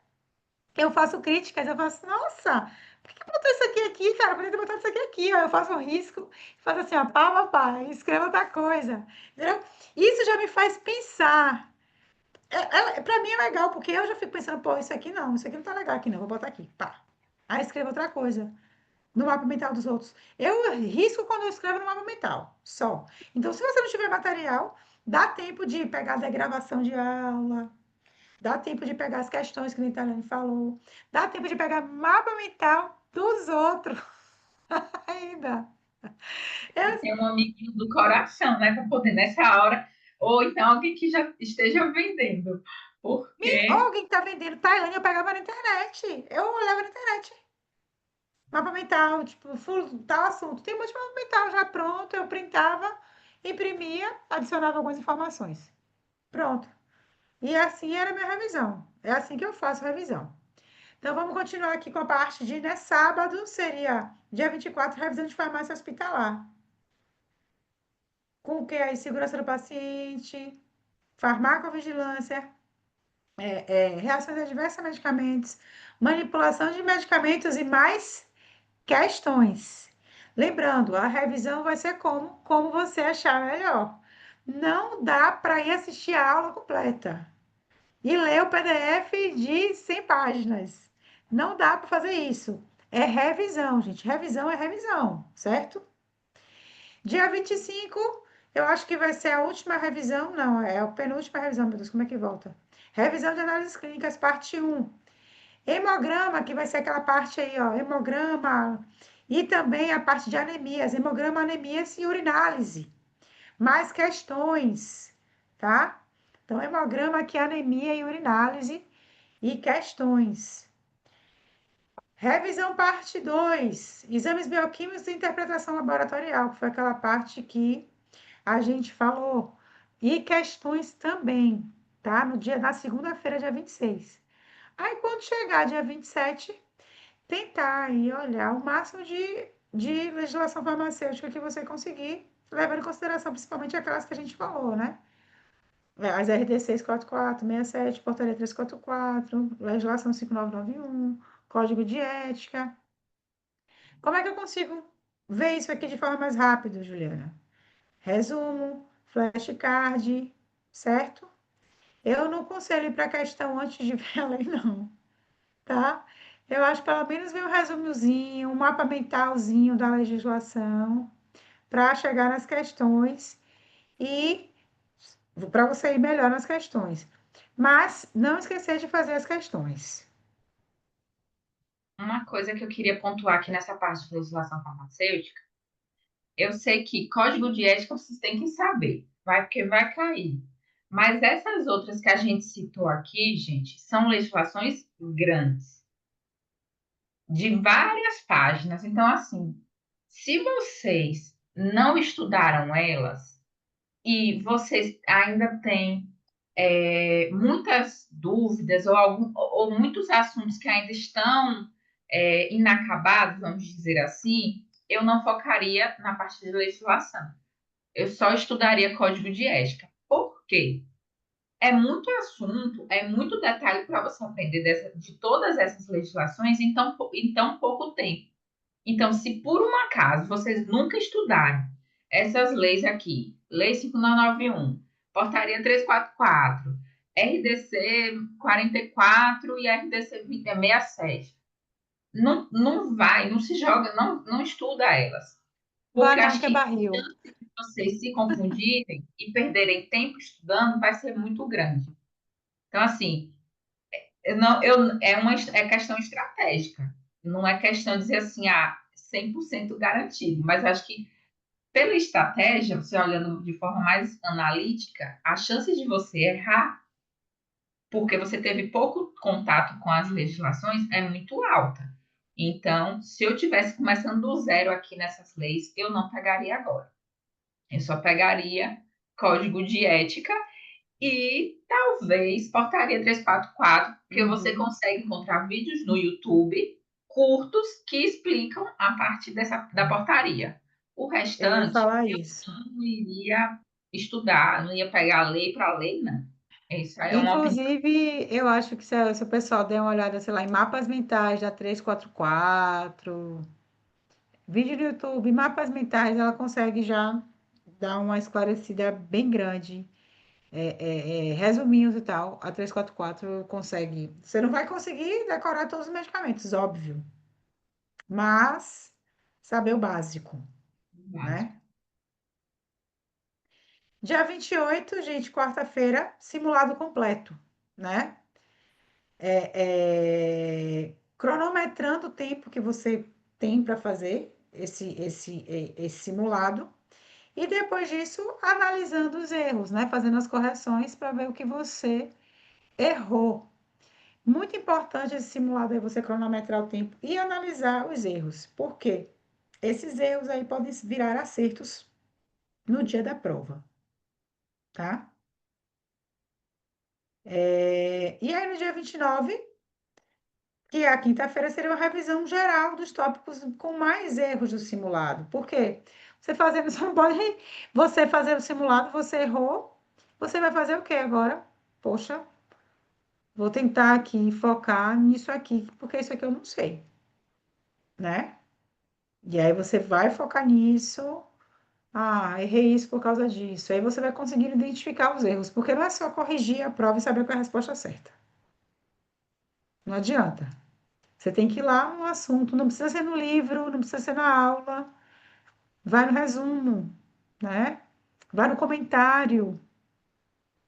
Eu faço críticas, eu faço, nossa, por que botou isso aqui, cara? Podia ter botado isso aqui, ó. Eu faço um risco, faço assim, ó, pá, pá, e escrevo outra coisa, entendeu? Isso já me faz pensar. Pra mim é legal, porque eu já fico pensando, pô, isso aqui não tá legal aqui, não, vou botar aqui, pá. Aí escrevo outra coisa no mapa mental dos outros. Eu risco quando eu escrevo no mapa mental, só. Então, se você não tiver material, dá tempo de pegar a gravação de aula, dá tempo de pegar as questões que o italiano falou, dá tempo de pegar mapa mental dos outros ainda. E Eu, tem um amiguinho do coração, né, para poder nessa hora, ou então alguém que já esteja vendendo, porque alguém que tá vendendo Tailândia, eu pegava na internet. Eu olhava na internet. Mapa mental, tipo, tal assunto. Tem um monte de mapa mental já pronto, eu printava, imprimia, adicionava algumas informações. Pronto. E assim era a minha revisão. É assim que eu faço a revisão. Então, vamos continuar aqui com a parte de, né, sábado, seria dia 24, revisão de farmácia hospitalar. Com o que aí? Segurança do paciente, farmacovigilância, reações adversas a medicamentos, manipulação de medicamentos e mais questões. Lembrando, a revisão vai ser como você achar melhor. Não dá para ir assistir a aula completa e ler o PDF de 100 páginas. Não dá para fazer isso. É revisão, gente. Revisão é revisão, certo? Dia 25, eu acho que vai ser a última revisão. Não, é a penúltima revisão, meu Deus, como é que volta? Revisão de análises clínicas, parte um. Hemograma, que vai ser aquela parte aí, ó, hemograma. E também a parte de anemias, hemograma, anemias e urinálise. Mais questões, tá? Então, hemograma aqui, anemia e urinálise e questões. Revisão parte 2, exames bioquímicos e interpretação laboratorial, que foi aquela parte que a gente falou. E questões também, tá? Na segunda-feira, dia 26. Aí, quando chegar dia 27, tentar aí olhar o máximo de legislação farmacêutica que você conseguir, levando em consideração principalmente aquelas que a gente falou, né? As RD 644, 67, Portaria 344, Legislação 5991, Código de Ética. Como é que eu consigo ver isso aqui de forma mais rápida, Juliana? Resumo, flashcard, certo? Eu não conselho ir para a questão antes de ver a lei, não, tá? Eu acho pelo menos ver um resumozinho, um mapa mentalzinho da legislação, para chegar nas questões e para você ir melhor nas questões. Mas não esquecer de fazer as questões. Uma coisa que eu queria pontuar aqui nessa parte de legislação farmacêutica, eu sei que código de ética vocês têm que saber, vai porque vai cair. Mas essas outras que a gente citou aqui, gente, são legislações grandes, de várias páginas. Então, assim, se vocês não estudaram elas e vocês ainda têm muitas dúvidas ou muitos assuntos que ainda estão inacabados, vamos dizer assim, eu não focaria na parte de legislação. Eu só estudaria código de ética. Por quê? É muito assunto, é muito detalhe para você aprender de todas essas legislações em tão pouco tempo. Então, se por um acaso vocês nunca estudaram essas leis aqui, Lei 5991, Portaria 344, RDC 44 e RDC 67, não vai, não se joga, não estuda elas. Vá Porque não, acho que é que barril. vocês se confundirem e perderem tempo estudando vai ser muito grande. Então, assim, é questão estratégica. Não é questão de dizer assim, 100% garantido. Mas acho que pela estratégia, você olhando de forma mais analítica, a chance de você errar, porque você teve pouco contato com as legislações, é muito alta. Então, se eu tivesse começando do zero aqui nessas leis, eu não pegaria agora. Eu só pegaria código de ética e talvez portaria 344, porque você Uhum. consegue encontrar vídeos no YouTube curtos que explicam a parte da portaria. O Eu ia restante, falar eu isso. não iria estudar, não ia pegar lei para lei, não. Isso aí é uma opinião. Inclusive, eu acho que se o pessoal der uma olhada, sei lá, em mapas mentais da 344, vídeo do YouTube, mapas mentais, ela consegue já dar uma esclarecida bem grande. Resuminhos e tal, a 344 consegue. Você não vai conseguir decorar todos os medicamentos, óbvio, mas saber o básico, né? Dia 28, gente, quarta-feira, simulado completo, né? Cronometrando o tempo que você tem para fazer esse simulado. E depois disso, analisando os erros, né? Fazendo as correções para ver o que você errou. Muito importante esse simulado aí, você cronometrar o tempo e analisar os erros. Por quê? Esses erros aí podem virar acertos no dia da prova, tá? E aí, no dia 29, que é a quinta-feira, seria uma revisão geral dos tópicos com mais erros do simulado. Por quê? Você fazendo, você não pode, você fazer o simulado, você errou, você vai fazer o quê agora? Poxa, vou tentar aqui focar nisso aqui, porque isso aqui eu não sei, né? E aí você vai focar nisso. Ah, errei isso por causa disso. Aí você vai conseguir identificar os erros, porque não é só corrigir a prova e saber qual é a resposta certa. Não adianta. Você tem que ir lá no assunto, não precisa ser no livro, não precisa ser na aula. Vai no resumo, né? Vai no comentário,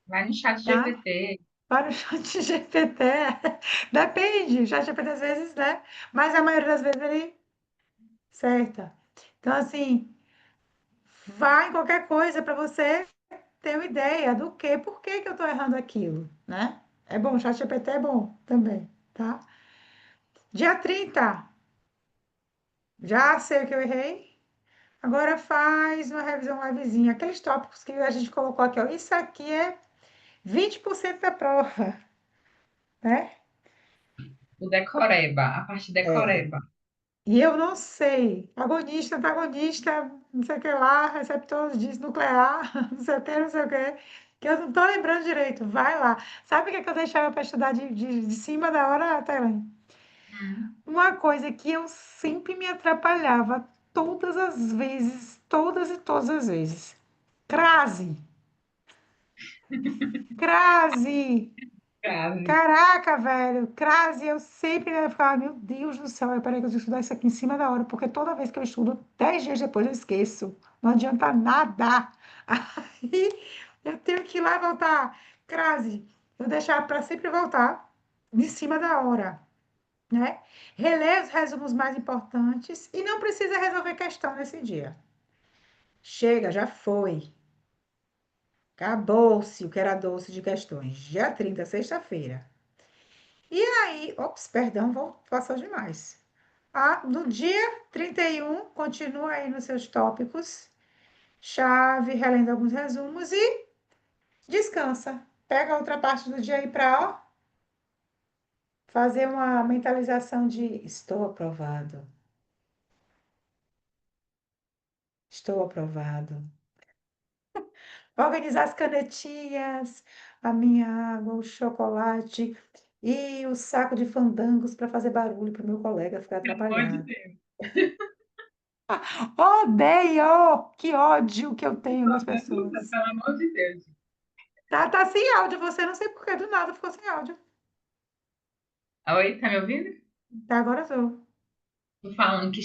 Vai no chat tá? GPT. Vai no chat GPT. Depende, o chat GPT às vezes, né? Mas a maioria das vezes ele acerta. Então, assim, vai em qualquer coisa para você ter uma ideia do que, por que que eu estou errando aquilo, né? É bom, o chat GPT é bom também, tá? Dia 30, já sei o que eu errei. Agora faz uma revisão levezinha. Aqueles tópicos que a gente colocou aqui, ó. Isso aqui é 20% da prova, né? O decoreba, a parte É. decoreba. E eu não sei. Agonista, antagonista, não sei o que lá, receptor disnuclear, não sei o que, não sei o que. Que eu não tô lembrando direito. Vai lá. Sabe o que é que eu deixava para estudar de cima da hora, Tailândia? Hum. Uma coisa que eu sempre me atrapalhava, todas as vezes, todas e todas as vezes. Crase. Crase. Crase. Caraca, velho, crase, eu sempre ficava, meu Deus do céu, peraí que eu vou estudar isso aqui em cima da hora, porque toda vez que eu estudo, 10 dias depois eu esqueço, não adianta nada. Aí, Eu tenho que ir lá voltar. Crase, eu deixava para sempre voltar de cima da hora, né? Reler os resumos mais importantes e não precisa resolver questão nesse dia. Chega, já foi. Acabou-se o que era doce de questões. Dia 30, sexta-feira. E aí, ops, perdão, vou passar demais. Ah, no dia 31, continua aí nos seus tópicos, chave, relendo alguns resumos e descansa. Pega a outra parte do dia aí para, ó, fazer uma mentalização de estou aprovado, estou aprovado. Organizar as canetinhas, a minha água, o chocolate e o saco de fandangos para fazer barulho para o meu colega ficar Pelo amor de atrapalhado. Deus. Odeio! Que ódio que eu tenho das Usa, pessoas. pelo amor de Deus. Tá sem áudio, você não sei por que do nada ficou sem áudio. Oi, tá me ouvindo? Tá, agora eu tô. Tô falando que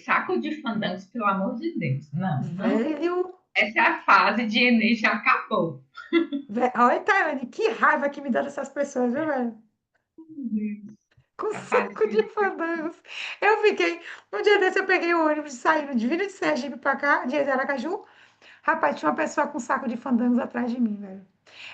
saco de fandangos, pelo amor de Deus. Não, não. Velho, Essa é a fase de Enem, já acabou. olha, Tayane, que raiva que me dá dessas pessoas, viu, velho? Meu Deus. Com A fase saco de de Enem. fandangos. Eu fiquei. Um dia desse eu peguei o ônibus saindo de Vila de Sergipe pra cá, de Aracaju. Rapaz, tinha uma pessoa com saco de fandangos atrás de mim, velho.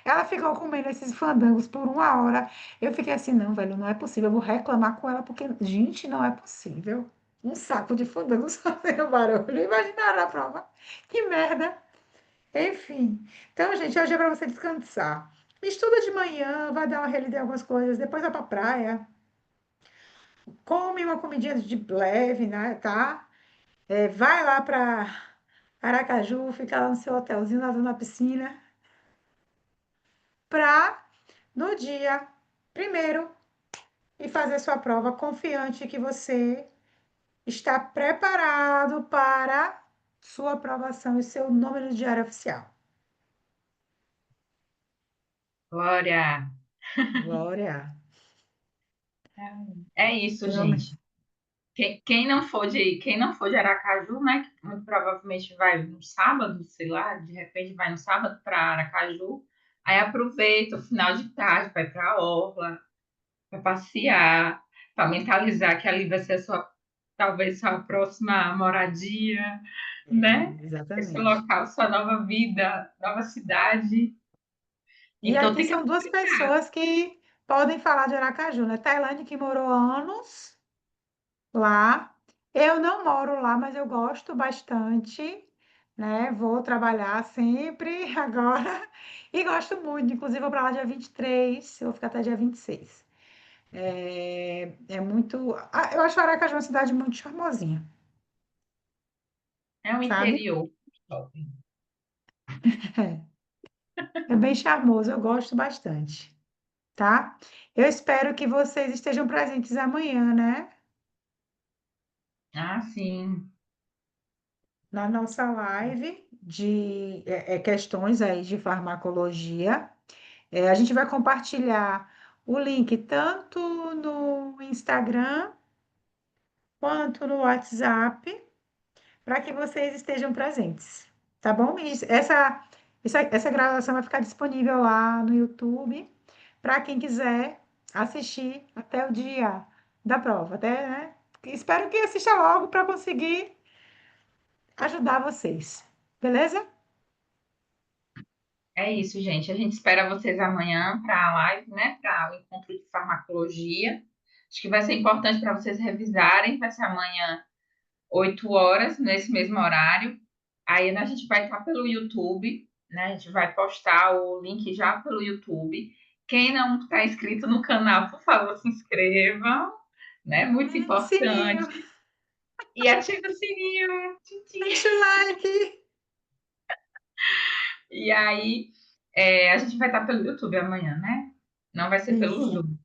Ela ficou comendo esses fandangos por uma hora. Eu fiquei assim, não, velho, não é possível. Eu vou reclamar com ela, porque, gente, não é possível. Um saco de fandangos fazendo barulho. Imaginaram a prova. Que merda. Enfim. Então, gente, hoje é para você descansar. Estuda de manhã, vai dar uma relida em algumas coisas, depois vai pra praia. Come uma comidinha de leve, né, tá? Vai lá para Aracaju, fica lá no seu hotelzinho, nadando na piscina, para no dia primeiro e fazer sua prova confiante que você está preparado para sua aprovação e seu nome no Diário Oficial. Glória. Glória. É isso, Tome. gente. Quem não for de Aracaju, né? Que muito provavelmente vai no sábado, sei lá, de repente vai no sábado para Aracaju. Aí aproveita o final de tarde, vai para a orla, para passear, para mentalizar que ali vai ser a sua, talvez sua próxima moradia, né? Esse Exatamente. local, sua nova vida, nova cidade. E Então aqui tem que são duas aproveitar. pessoas que podem falar de Aracaju, né? Tailândia, que morou anos lá. Eu não moro lá, mas eu gosto bastante, né? Vou trabalhar sempre agora e gosto muito. Inclusive, vou para lá dia 23, eu vou ficar até dia 26. É muito. Eu acho Aracaju uma cidade muito charmosinha, É o sabe? interior. É bem charmoso, eu gosto bastante, tá? Eu espero que vocês estejam presentes amanhã, né? Ah, sim. Na nossa live de questões aí de farmacologia. A gente vai compartilhar o link tanto no Instagram quanto no WhatsApp para que vocês estejam presentes, tá bom? E essa gravação vai ficar disponível lá no YouTube para quem quiser assistir até o dia da prova, até, né? Espero que assista logo para conseguir ajudar vocês, beleza? É isso, gente. A gente espera vocês amanhã para a live, né? Para o encontro de farmacologia. Acho que vai ser importante para vocês revisarem. Vai ser amanhã, 8 horas, nesse mesmo horário. Aí a gente vai estar pelo YouTube, né? A gente vai postar o link já pelo YouTube. Quem não está inscrito no canal, por favor, se inscrevam, né? Muito Sininho, importante. E ative o sininho. Tchim, deixa tchim. o like. E aí, a gente vai estar pelo YouTube amanhã, né? Não vai ser pelo Isso, Zoom.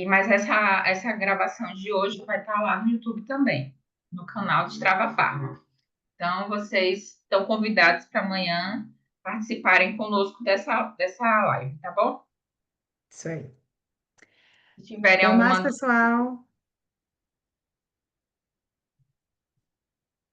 Mas essa gravação de hoje vai estar lá no YouTube também, no canal de Trava Farma. Então, vocês estão convidados para amanhã participarem conosco dessa live, tá bom? isso aí. Se tiverem Até mais, alguma pessoal.